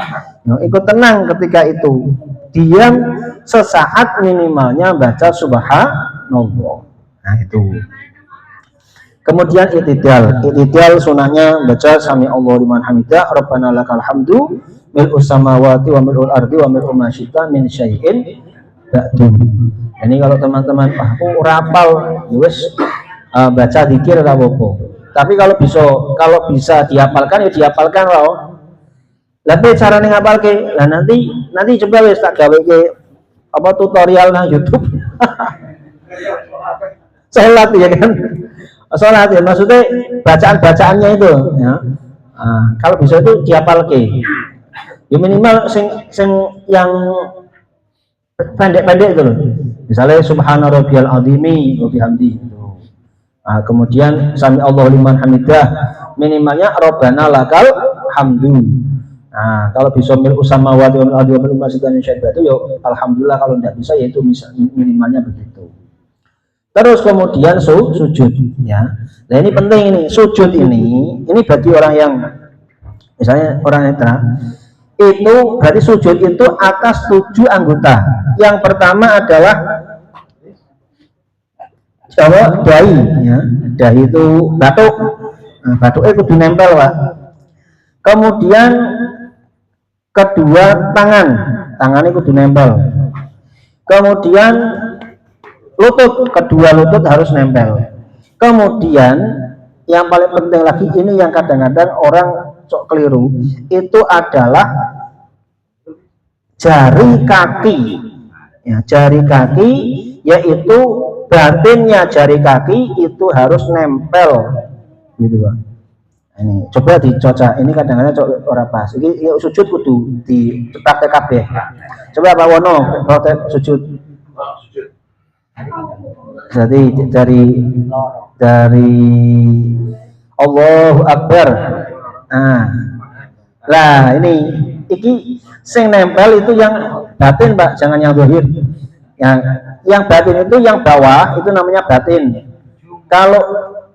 ikut tenang ketika itu. Diam sesaat minimalnya baca subhanallah. Nah itu. Kemudian i'tidal sunahnya baca sami Allahu liman hamidah, rabbana lakal hamdu mil'us samawati wa mil'ul ardi wa mil'u ma syi'ta min syai'in ba'du. Ini kalau teman-teman aku rapal wis baca zikir ora apa-apa. Tapi kalau bisa dihafalkan ya dihafalkan wae. Tapi carane ngapalke, lah nanti coba wis tak gawe ke tutorial nang YouTube. Salat ya kan. Salat ya maksudnya bacaan-bacaannya itu ya. Kalau bisa itu dihafalke. Ya minimal sing yang pendek-pendek itu loh. Misalnya subhana rabbiyal azimi wa bihamdi. Kemudian sami Allahu liman hamidah, minimalnya rabbana lakal hamdu. Nah, kalau bisa mil'us samawati wal ardi wa mil'u ma syi'ta min syai'in ba'du ya alhamdulillah, kalau tidak bisa yaitu minimalnya begitu. Terus kemudian sujud ya. Nah ini penting ini, sujud ini bagi orang yang misalnya orang netra itu berarti sujud itu atas 7 anggota. Yang pertama adalah dahi ya. Dahi itu batuk. Nah, batuknya kudu nempel, Pak. Kemudian kedua tangannya kudu nempel. Kemudian kedua lutut harus nempel. Kemudian yang paling penting lagi ini yang kadang-kadang orang sok keliru, itu adalah jari kaki. Ya, jari kaki yaitu batinnya jari kaki itu harus nempel, gitu Pak. Ini coba dicocok, ini kadang-kadang orang pas. Ini sujud kudu dicetak kabeh. Coba Pak Wono sujud. Jadi dari Allahu Akbar. Lah iki sing nempel itu yang batin Pak, jangan yang zahir. Yang batin itu yang bawah itu namanya batin. Kalau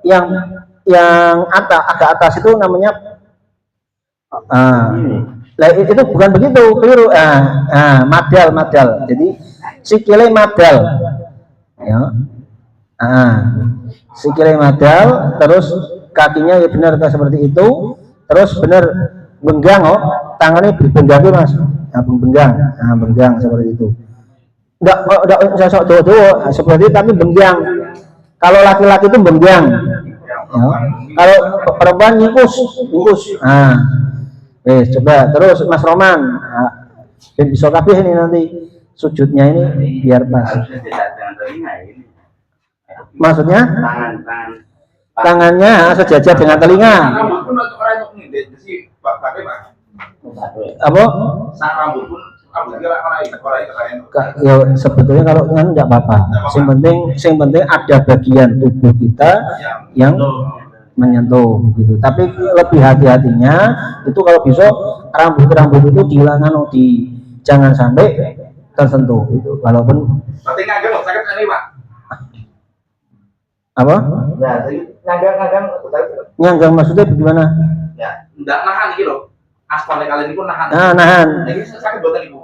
yang agak atas itu namanya lah itu bukan begitu, keliru. Madal. Jadi sikile madal. Ya. Sikile madal, terus kakinya ya benar seperti itu, terus benar benggang tangannya berbenggang Mas. Benggang seperti itu. Enggak sosok doa seperti itu, tapi benggang. Kalau laki-laki itu benggang. Ya. Kalau perempuan nyingkus. Coba terus Mas Roman. Bisa kabeh ini nanti sujudnya ini biar pas. Maksudnya? Tangannya sejajar dengan telinga. Apa? Ya sebetulnya kalau enggak apa-apa. Yang penting ada bagian tubuh kita yang menyentuh gitu. Tapi lebih hati-hatinya itu kalau bisa rambut itu dihilangkan, jangan sampai tersentuh itu. Walaupun apa? Nyanggang maksudnya bagaimana? Ya, enggak nahan iki lho. Aspal kalian itu nahan. Nahan. Lagi sakit buatan ibu.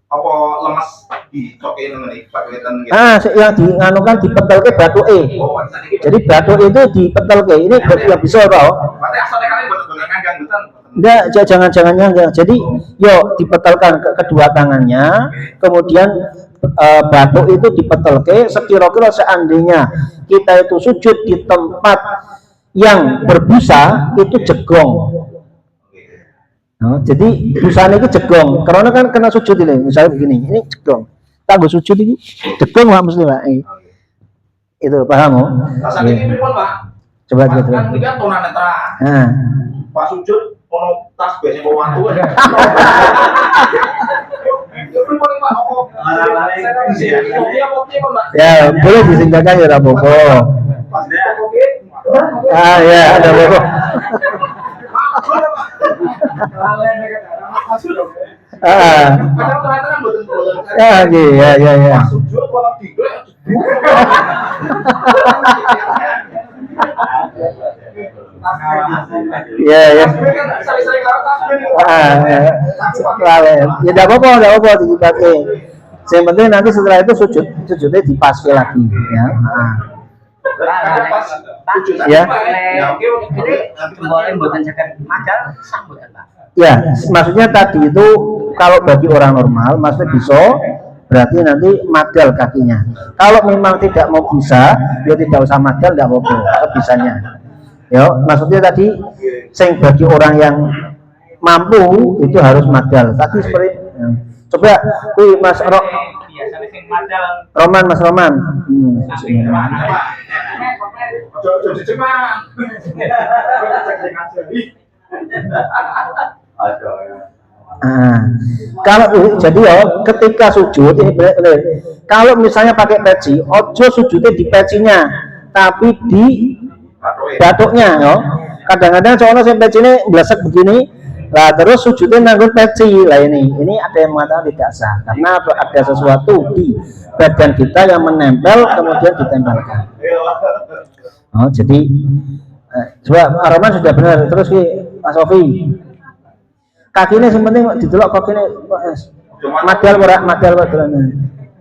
apa lemes dicokein ngene paketan gitu. Yang dianukan dipetelke batuke. Oh, Jadi batu itu dipetelke. Ini ya bisa toh. berarti asalnya kalian betul-betul nganggang hutan. Enggak, jangan enggak. Jadi, yo dipetelkan kedua tangannya, kemudian batu itu dipetelke sekira-kira seandainya kita itu sujud di tempat yang berbusa itu jegong. Nah, jadi busanya itu jegong, karena kan kena sujud ini, misalnya begini, ini jegong. Tak gue sujud ini jegong Pak mesti Pak. Itu paham? Rasa ini pripun, Pak? Coba gitu. Kan iki kan tunanetra. Nah, Pas sujud ono tas biasanya bawa watu. Ya pripun Pak? ya boleh disingkatkan ya Rapopo. Ya ada Rapopo. Ya. Ya. Ya tidak apa-apa dipakai. Yang penting nanti setelah itu sujudnya dipakai lagi ya. Ya. Boleh buatan sakit madal sah buatan Pak. Ya, maksudnya tadi itu kalau bagi orang normal, maksudnya bisa, berarti nanti madal kakinya. Kalau memang tidak mau bisa, dia tidak usah madal, tidak apa-apa, bisanya. Ya, maksudnya tadi, sing bagi orang yang mampu itu harus madal. Tadi seperti, ya. Coba, Mas Roman, Mas Roman. Kalau jadi ya ketika sujud ini kalau misalnya pakai peci, ojo sujudnya di pecinya, tapi di batuknya ya. Kadang-kadang soalnya saya peci ini belesek begini, lah terus sujudnya nanggung peci lah ini ada yang mengatakan tidak sah karena ada sesuatu di badan kita yang menempel kemudian ditempelkan. Oh jadi coba Roman sudah benar terus Mas Sofi. Kakinya yang penting didelok kakinya madal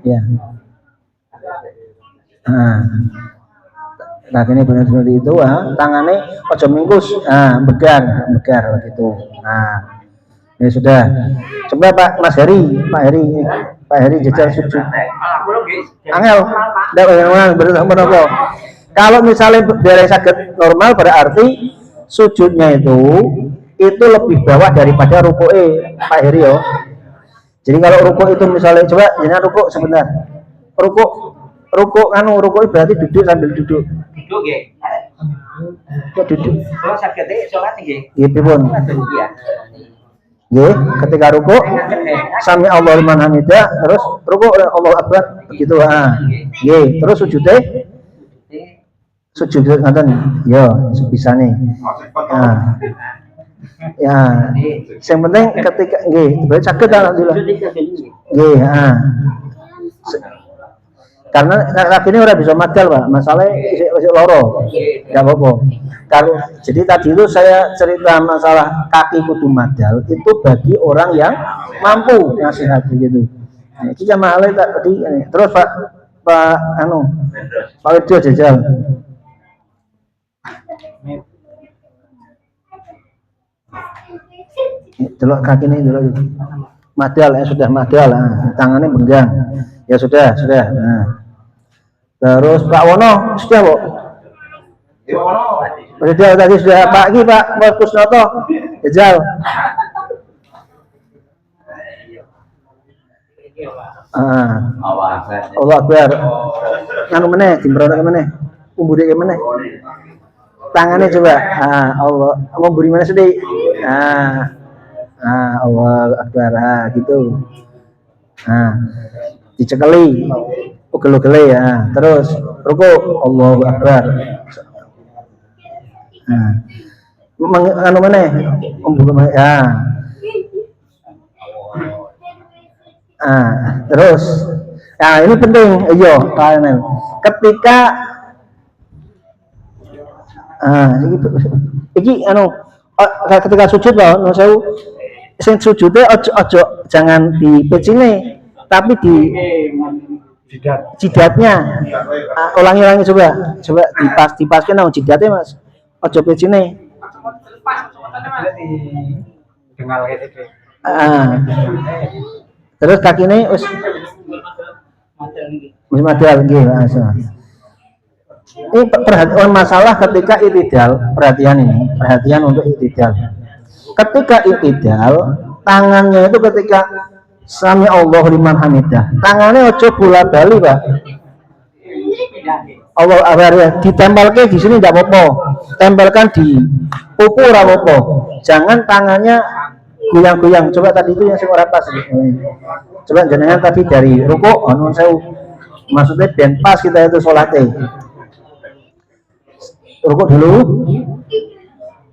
ya. Kakinya benar seperti itu, tangannya ojo mingkus, begar begitu. Ya sudah. Coba Pak Heri jajal sujud. Angel, benar. Kalau misalnya dari sakit normal berarti sujudnya itu lebih bawah daripada ruku'e Pak Heri yo. Jadi kalau rukuk itu misalnya coba jangan rukuk sebentar. Rukuk berarti duduk sambil duduk. Duduk nggih. Kok duduk? Kalau sakit salat nggih. Nggih pripun? Iya. Nggih, ketika rukuk sami Allahu liman hamidah terus rukuk Allahu akbar begitu Nggih, terus sujud ngaten yo sebisane. Ya, yang penting ketika berarti sakit alhamdulillah. Karena kaki ini udah bisa madal Pak, masalahnya isi loro, nggak apa-apa. Kalau jadi tadi itu saya cerita masalah kaki kudu madal itu bagi orang yang mampu nasihat begitu. Ini jamaah tadi terus Pak Widio jajal. Delok kaki ini dulu madal ya sudah madal tangannya benggang ya sudah terus Pak Wono sudah Bu sudah tadi sudah Pak Kusnoto jajal Allah Akbar nganu meneh dimbrono meneh umbure meneh tangannya coba Allah mau beri mana sedih Allah Akbar gitu dicekeli ugel-ugele ya terus rukuk Allahu Akbar anu meneh ya terus ini penting ketika iki ketika sujud loh sing sujudnya ojo jangan di pecine tapi di jidatnya. Ulangi coba dipaskan nang jidatnya Mas. Ojo pecine. Terus kakine wis madal nggih, Mas. Ini perhatian masalah ketika itidal, perhatian untuk itidal. Ketika itidal, tangannya itu ketika sami Allahu liman hamidah, tangannya ojo bola bali Pak. Allah Akbar ya, ditempelkan di sini tidak apa-apa, tempelkan di pupu ora apa-apa. Jangan tangannya goyang-goyang. Coba tadi itu yang ora pas. Coba jenengan tadi dari rukuk, nuwun sewu. Maksudnya ben pas kita itu sholatnya. Rukuk dulu.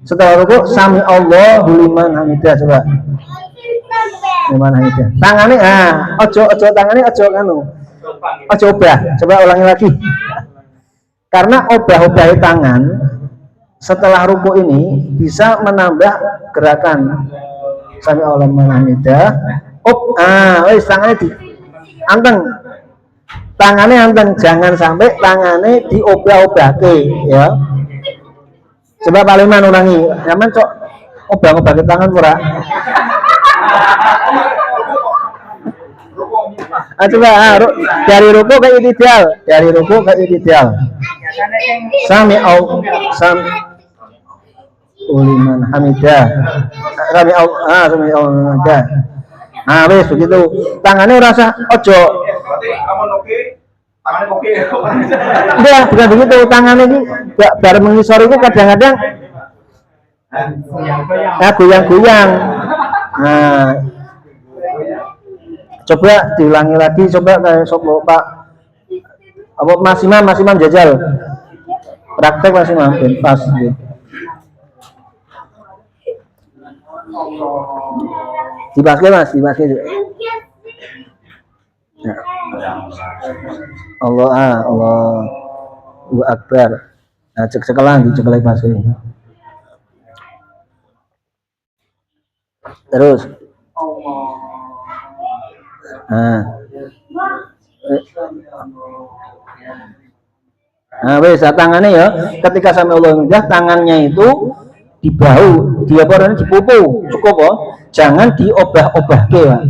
Setelah rukuk sami Allahu liman hamidah, coba. Liman hamidah. Tangannya ojo tangannya ojo kanu. Ojo obah. Coba ulangi lagi. Karena obah-obah tangan setelah rukuk ini bisa menambah gerakan sami Allahu liman hamidah. Wis tangannya di anteng. Tangannya anteng, jangan sampai tangannya diobah-obahke ya. Coba Pak Liman ulangi, nyaman cok obah-obah ke tangan pura. Coba dari rukuk ke itidal, sami liman hamidah, sami hamidah. Wes begitu, tangannya rasa ojo. Tangannya oke. Enggak, bukan begitu. Tangannya ini bareng mengisor itu kadang-kadang goyang-goyang. Coba diulangi lagi, coba kayak Pak Mas Imam jajal. Praktek Mas Imam, pas gitu. Dibaske Mas. Ya. Allahu Akbar. Nah, cekelan pas ini. Terus. Wes tangannya ya, ketika sami Allahu liman tangannya itu di bahu, di pupu, cukup oh. Jangan diobah-obahke, Pak.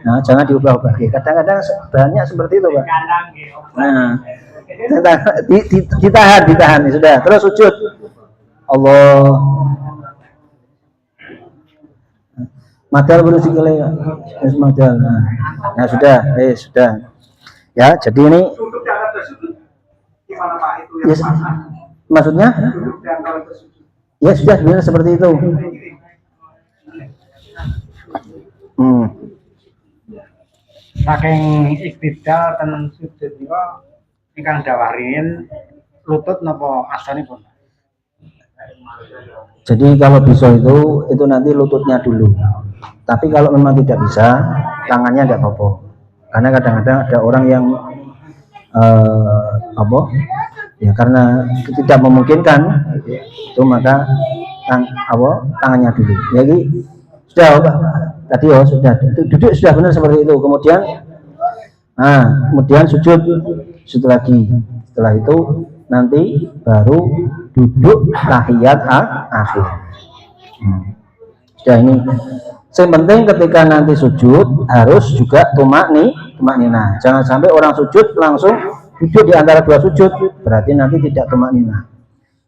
Nah, jangan diubah-ubah. Kadang-kadang banyak seperti itu, Pak. Nah, ditahan, sudah. Terus sujud. Allah. Madal belum sikile, madal. Nah, sudah. Ya, jadi ini. Yes, maksudnya? Ya sudah, sebenarnya seperti itu. Saking iktidal ten sujud niku ingkang dawarin lutut napa asanipun. Jadi kalau bisa itu nanti lututnya dulu. Tapi kalau memang tidak bisa, tangannya tidak apa-apa. Karena kadang-kadang ada orang yang ya karena tidak memungkinkan itu maka tangannya dulu. Jadi sudah tadi sudah duduk sudah benar seperti itu. Kemudian sujud lagi. Setelah itu nanti baru duduk tahiyat akhir. Sudah ini. Yang penting ketika nanti sujud harus juga tumakninah. Jangan sampai orang sujud langsung duduk di antara dua sujud, berarti nanti tidak tumakninah.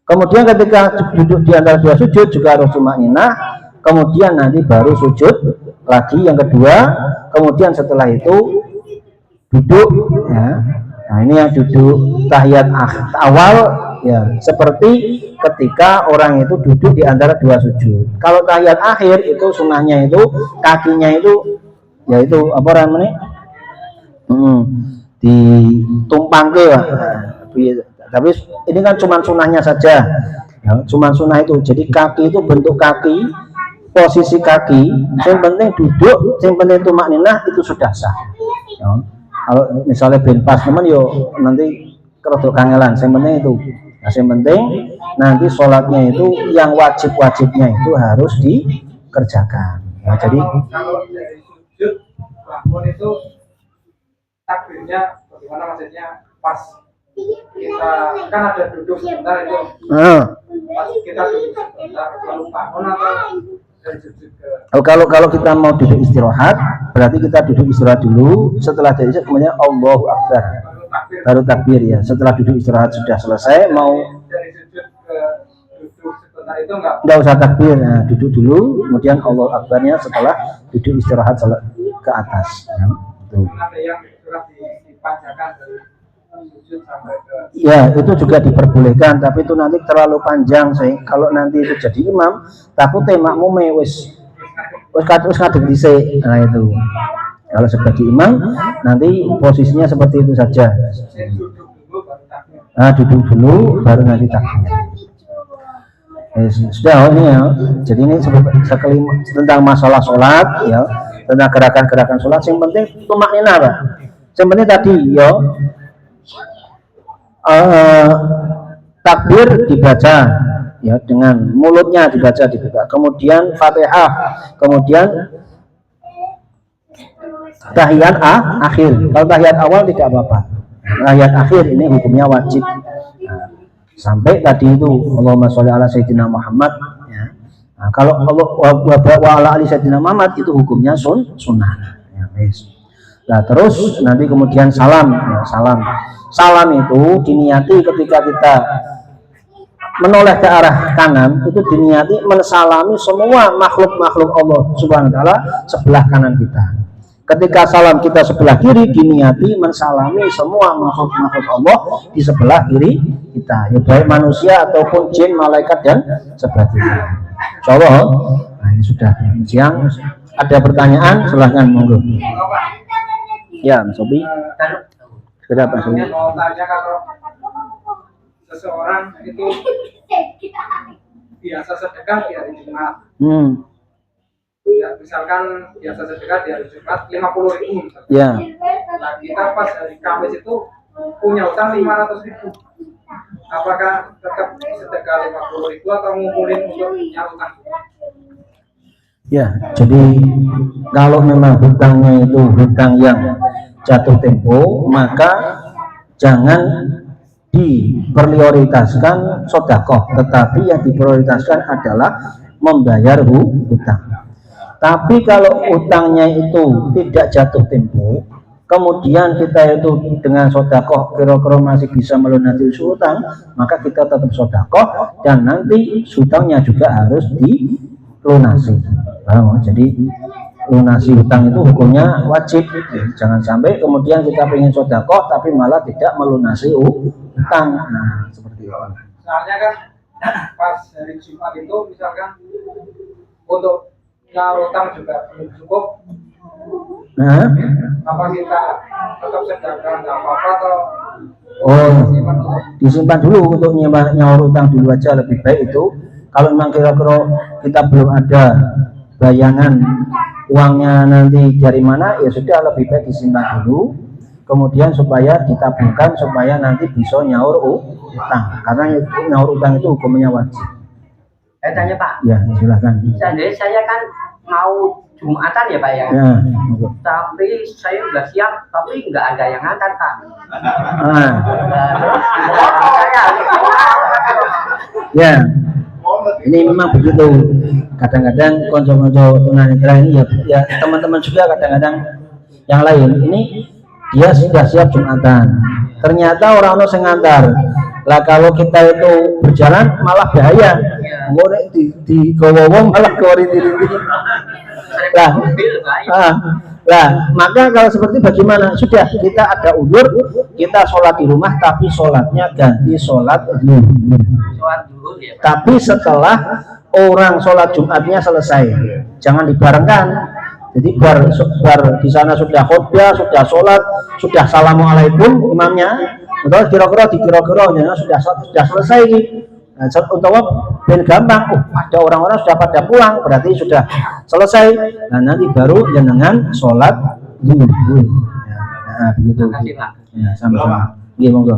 Kemudian ketika duduk di antara dua sujud juga harus tumakninah. Kemudian nanti baru sujud lagi yang kedua. Kemudian setelah itu duduk ya. Nah, ini yang duduk tahiyat awal ya, seperti ketika orang itu duduk di antara dua sujud. Kalau tahiyat akhir itu sunnahnya itu kakinya itu yaitu apa namanya? Ditumpangke ya. Tapi ini kan cuma sunnahnya saja. Ya, cuma sunnah itu. Jadi kaki itu bentuk kaki, posisi kaki, yang penting duduk, yang penting tumakninah itu sudah sah. Ya. Kalau misalnya ben pas teman yo nanti kerodok kangelan, yang penting itu. Nah, yang penting nanti sholatnya itu yang wajib-wajibnya itu harus dikerjakan. Nah, jadi kalau dari sujud bangun itu takbirnya bagaimana, maksudnya pas kita kan ada duduk sebentar itu, pas kita duduk sebentar lalu bangun atau dari sujud ke kalau kita mau duduk istirahat, berarti kita duduk istirahat dulu. Setelah dari itu kemudian Allahu Akbar, baru takbir ya. Setelah duduk istirahat sudah selesai, mau dari sujud ke duduk sebentar itu enggak usah takbir, nah, duduk dulu, kemudian Allahu Akbarnya setelah duduk istirahat ke atas. Ya, gitu. ada yang sudah dipanjangkan dari sujud sampai ke Ya, itu juga diperbolehkan, tapi itu nanti terlalu panjang. Kalau nanti itu jadi imam, takutnya makmume wis ngadeg dhisik. Nah itu. Kalau sebagai imam, nanti posisinya seperti itu saja. duduk dulu baru takbir. Nah, duduk dulu, baru nanti takbir. Sudah ini ya. Jadi ini tentang masalah sholat, ya, tentang gerakan-gerakan sholat. Yang penting tumakninah, Pak. Yang penting tadi, ya. Takbir dibaca ya, dengan mulutnya dibaca, kemudian Fatihah, kemudian tahiyat akhir. Kalau tahiyat awal tidak apa-apa, tahiyat akhir ini hukumnya wajib. Sampai tadi itu Allahumma sholli ala sayyidina Muhammad ya. Nah, kalau Allah wa ala ali sayyidina Muhammad itu hukumnya sunnah ya, nah terus nanti kemudian salam ya, salam itu diniati ketika kita menoleh ke arah kanan, itu diniati mensalami semua makhluk Allah Subhanahu wa taala sebelah kanan kita. Ketika salam kita sebelah kiri, diniati mensalami semua makhluk Allah di sebelah kiri kita, ya baik manusia ataupun jin, malaikat dan sebagainya. Insyaallah. Nah, ini sudah siang. Ada pertanyaan, silahkan monggo. Ya, Mas Sobi. Kenapa sih? Mau tanya, kalau seseorang itu biasa sedekah di hari Jumat, ya, misalkan biasa sedekah di hari Jumat 50.000 misalkan. Ya. Nah, kita pas hari Kamis itu punya utang 500.000. Apakah tetap sedekah 50.000 atau ngumpulin untuk nyarutang? Ya, jadi kalau memang hutangnya itu hutang yang jatuh tempo, maka jangan diprioritaskan sedekah, tetapi yang diprioritaskan adalah membayar hutang. Tapi kalau hutangnya itu tidak jatuh tempo, kemudian kita itu dengan sedekah kira-kira masih bisa melunasi hutang, maka kita tetap sedekah dan nanti hutangnya juga harus dilunasi. Nah, jadi lunasi hutang itu hukumnya wajib. Jangan sampai kemudian kita pengen sedekah tapi malah tidak melunasi hutang. Nah, seperti itu. Soalnya kan pas hari Jumat itu misalkan untuk nyaur utang juga belum cukup. Nah, Apa kita tetap sedekah nggak apa-apa atau disimpan dulu untuk nyaur utang dulu aja, lebih baik itu. Kalau memang kira-kira kita belum ada bayangan uangnya nanti dari mana, ya sudah lebih baik disimpan dulu, kemudian supaya ditabungkan supaya nanti bisa nyaur utang, karena nyaur utang itu hukumnya wajib. Saya tanya Pak. Ya, silahkan. Seandainya saya kan mau Jumatan ya Pak ya. Ya. Tapi saya udah siap, tapi nggak ada yang ngantar Pak. Ya. Ini memang begitu. Kadang-kadang konco-konco tunanetra ini ya teman-teman juga kadang-kadang yang lain ini dia sudah siap Jumatan. Ternyata orang-orang yang ngantar. Lah kalau kita itu berjalan malah bahaya. Ngorek di gowong malah koriti-riti. Lah, maka kalau seperti bagaimana? Sudah kita ada uzur, kita sholat di rumah, tapi sholatnya ganti sholat zuhur. Tapi setelah orang sholat Jumatnya selesai, jangan dibarengkan. Jadi bar di sana sudah khutbah, sudah sholat, sudah assalamualaikum imamnya, atau kira-kira ya, sudah selesai. Nah, untuk ben gampang, ada orang-orang sudah pada pulang, berarti sudah selesai. Nah, nanti baru jenengan sholat zuhur. Nah, begitu. Ya, sama-sama. Iya, monggo.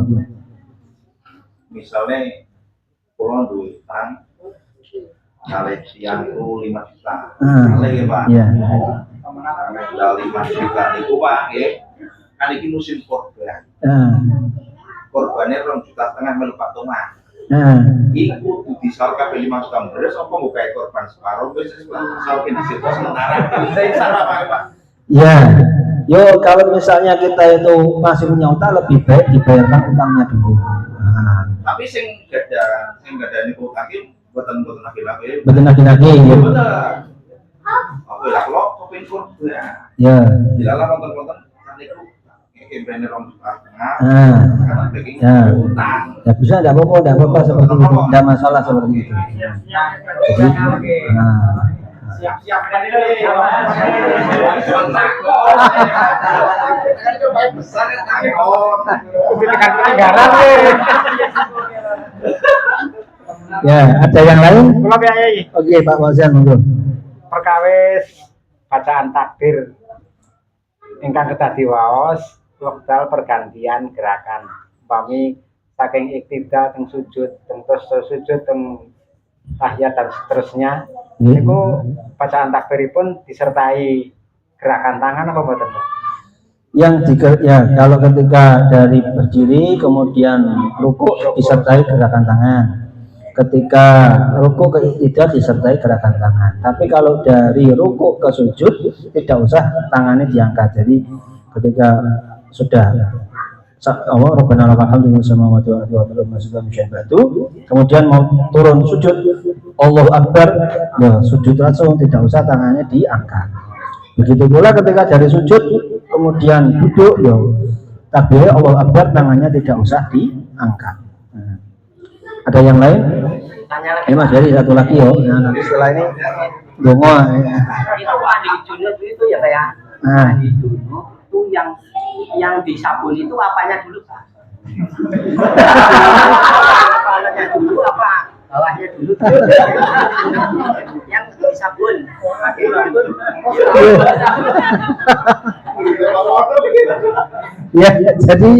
Misalnya pulang duit utang kali siangku 5 juta. Kali ya Pak. Iya. Dari 5 juta itu Pak, ya. kan iki musim korban. Korbannya 2,5 juta melu Pak Tomah. Iku kudu disal kabeh 5 juta beres apa mbok gawe korban separuh wis salke dhisik sementara. Saya Pak. Ya, yo kalau misalnya kita itu masih punya utang lebih baik dibayarkan utangnya dulu. Tapi sing gada niku utang iki boten lagi-lagi. Betul lagi. Ya. Betul. Oke lah kalau kepin korban. Ya. Dilalah konten-konten niku brand rom ya bisa, tidak apa-apa seperti itu, tidak masalah seperti itu. Jadi, siap-siap ya, ada yang lain? Oke, Pak Fauzan, monggo. Perkawis bacaan takbir ingkang kedah diwaos wekdal pergantian gerakan umpami saking iktidal teng sujud teng sujud teng tahiyat dan seterusnya niku bacaan takbiripun disertai gerakan tangan apa mboten Pak? Ya, kalau ketika dari berdiri kemudian rukuk disertai gerakan tangan, ketika rukuk ke iktidal disertai gerakan tangan. Tapi kalau dari rukuk ke sujud tidak usah tangannya diangkat. Jadi ketika sudah Allah Rabbana lakal hamdu samawati wal ardi wa batu, kemudian mau turun sujud Allahu Akbar, ya sujud langsung, tidak usah tangannya diangkat. Begitu pula ketika dari sujud kemudian duduk, ya takbir Allahu Akbar, tangannya tidak usah diangkat. Ada yang lain? Mas jadi satu lagi yo. Nah, nanti setelah ini dongo. Itu mandi junub itu ya Pak ya. Mandi junub itu yang disabun itu apanya dulu Pak? Kepalanya dulu apa? Bawahnya dulu. Yang disabun. Ya, jadi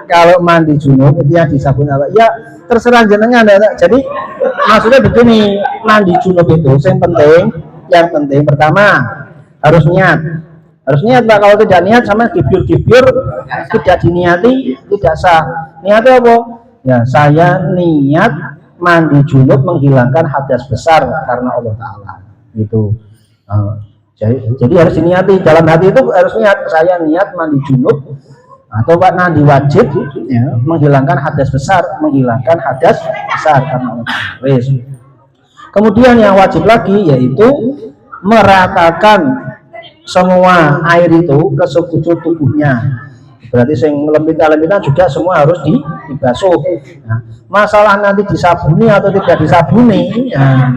kalau mandi junub itu yang disabun apa? Ya terserah jenengan ya. Jadi maksudnya begini, mandi junub itu yang penting pertama harus niat Pak. Kalau tidak niat sama gibyur tidak diniati tidak sah. Niatnya apa? Ya saya niat mandi junub menghilangkan hadas besar karena Allah Ta'ala gitu. Jadi harus diniati, dalam hati itu harus niat, saya niat mandi junub atau mandi wajib ya, menghilangkan hadas besar karena Allah Ta'ala. Kemudian yang wajib lagi yaitu meratakan semua air itu ke sekujur tubuhnya. Berarti yang lembit-lembitan juga semua harus dibasuh. Nah, masalah nanti disabuni atau tidak disabuni, ya,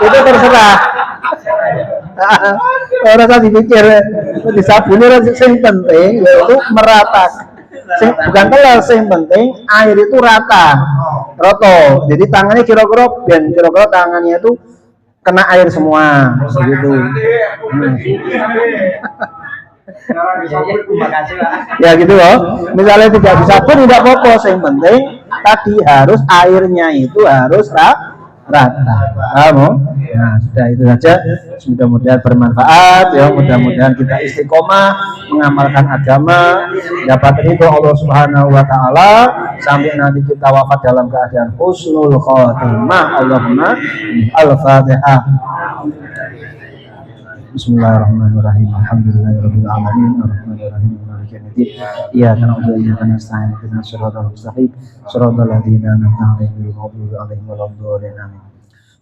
itu terserah. Orang tadi dipikir disabuni, yang penting yaitu merata. Bukan telas, yang penting air itu rata, roto. Jadi tangannya kira-kira tangannya itu kena air semua, begitu. Ya gitu loh. Misalnya tidak disabun tidak apa-apa, yang penting tadi harus airnya itu harus rata. Kamu? Nah, sudah itu saja. Mudah-mudahan bermanfaat ya. Mudah-mudahan kita istiqomah mengamalkan agama, dapat ridho Allah Subhanahu wa taala sampai nanti kita wafat dalam keadaan husnul khotimah. Allahumma al-Fatihah. Bismillahirrahmanirrahim. Alhamdulillahirabbil alamin. Arrahmanirrahim. Maliki yaumiddin. Iyyaka na'budu wa iyyaka nasta'in. Ihdinas siratal mustaqim. Shiratal ladzina an'amta 'alaihim ghairil maghdubi 'alaihim waladdallin. Amin.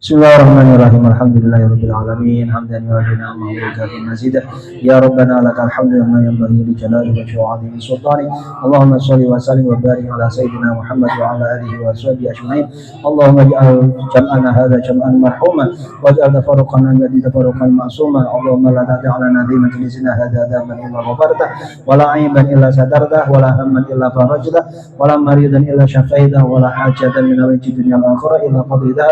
Bismillahirrahmanirrahim. Alhamdulillahirabbil alamin. Hamdan yu'addi ni'amahu wa yukafi mazidah. Ya Rabbana lakal hamdu kama yanbaghi li jalali wajhi wa 'azimi sultani. Allahumma shalli wa sallim wa barik ala sayyidina Muhammad wa ala alihi wa sahbihi ajma'in. Allahumma ij'al jam'ana hadza jam'an marhuma waj'al tafarruqana alladhi tafarruqan ma'suma. Allahumma la tad'a lana fi majlisina hadza dhanban illa ghafarta wa la 'aiban illa satarta wa la hamman illa farajta wa la maridan illa shafaita wa la hajatan min al-dunya wal akhirah illa qadita.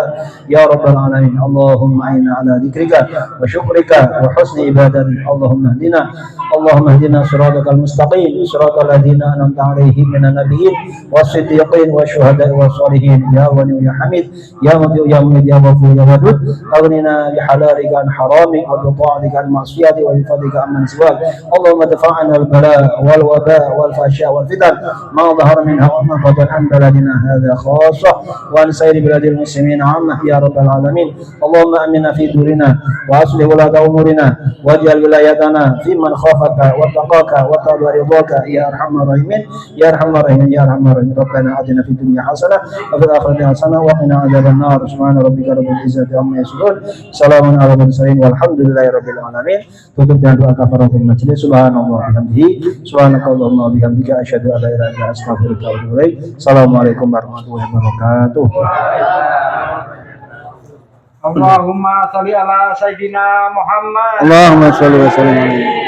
Ya Rabb rabbal alamin. Allahumma inna ala dzikrika wa syukrika wa husni ibadatik. Allahumma hdina siratal mustaqim, siratal ladzina an'amta 'alaihim minan nabiyyin was-siddiqin wasyuhada'i was-shalihin. Ya Wali ya Hamid, ya Mati ya Mujid ya Ghafur ya Wadud. Aghnina bihalalika an haramik wa bi ta'atika an ma'siyati wa bi fadlika amman siwak. Allahumma dafa'na al-bala wal waba wal fahsya wal fitan ma dhahara minha wa ma batan an baladina hadha khassah wa an sayri biladil muslimin 'amma ya rabbal alamin. Allahumma aminna fi durina wa aslih ulata umurina waj'al wilayatana fi man khafaka wa taqaka wa tabi'a ridhaka ya arhamar rahimin ya arhamar rahimin ya arhamar rahimin. Rabbana atina fid dunya hasanah wa fil akhirati hasanah wa qina adzaban nar. Subhana rabbika rabbil izzati amma yasifun. Salamun ala mursalin walhamdulillahi rabbil alamin. Tutup dengan doa kafaratul majlis. Subhanallah bihamdihi subhanakallahumma wa bihamdika asyhadu an la ilaha illa anta astaghfiruka wa atubu ilaik. Assalamualaikum warahmatullahi wabarakatuh. Allahumma sholli ala sayyidina Muhammad. Allahumma sholli wa sallim.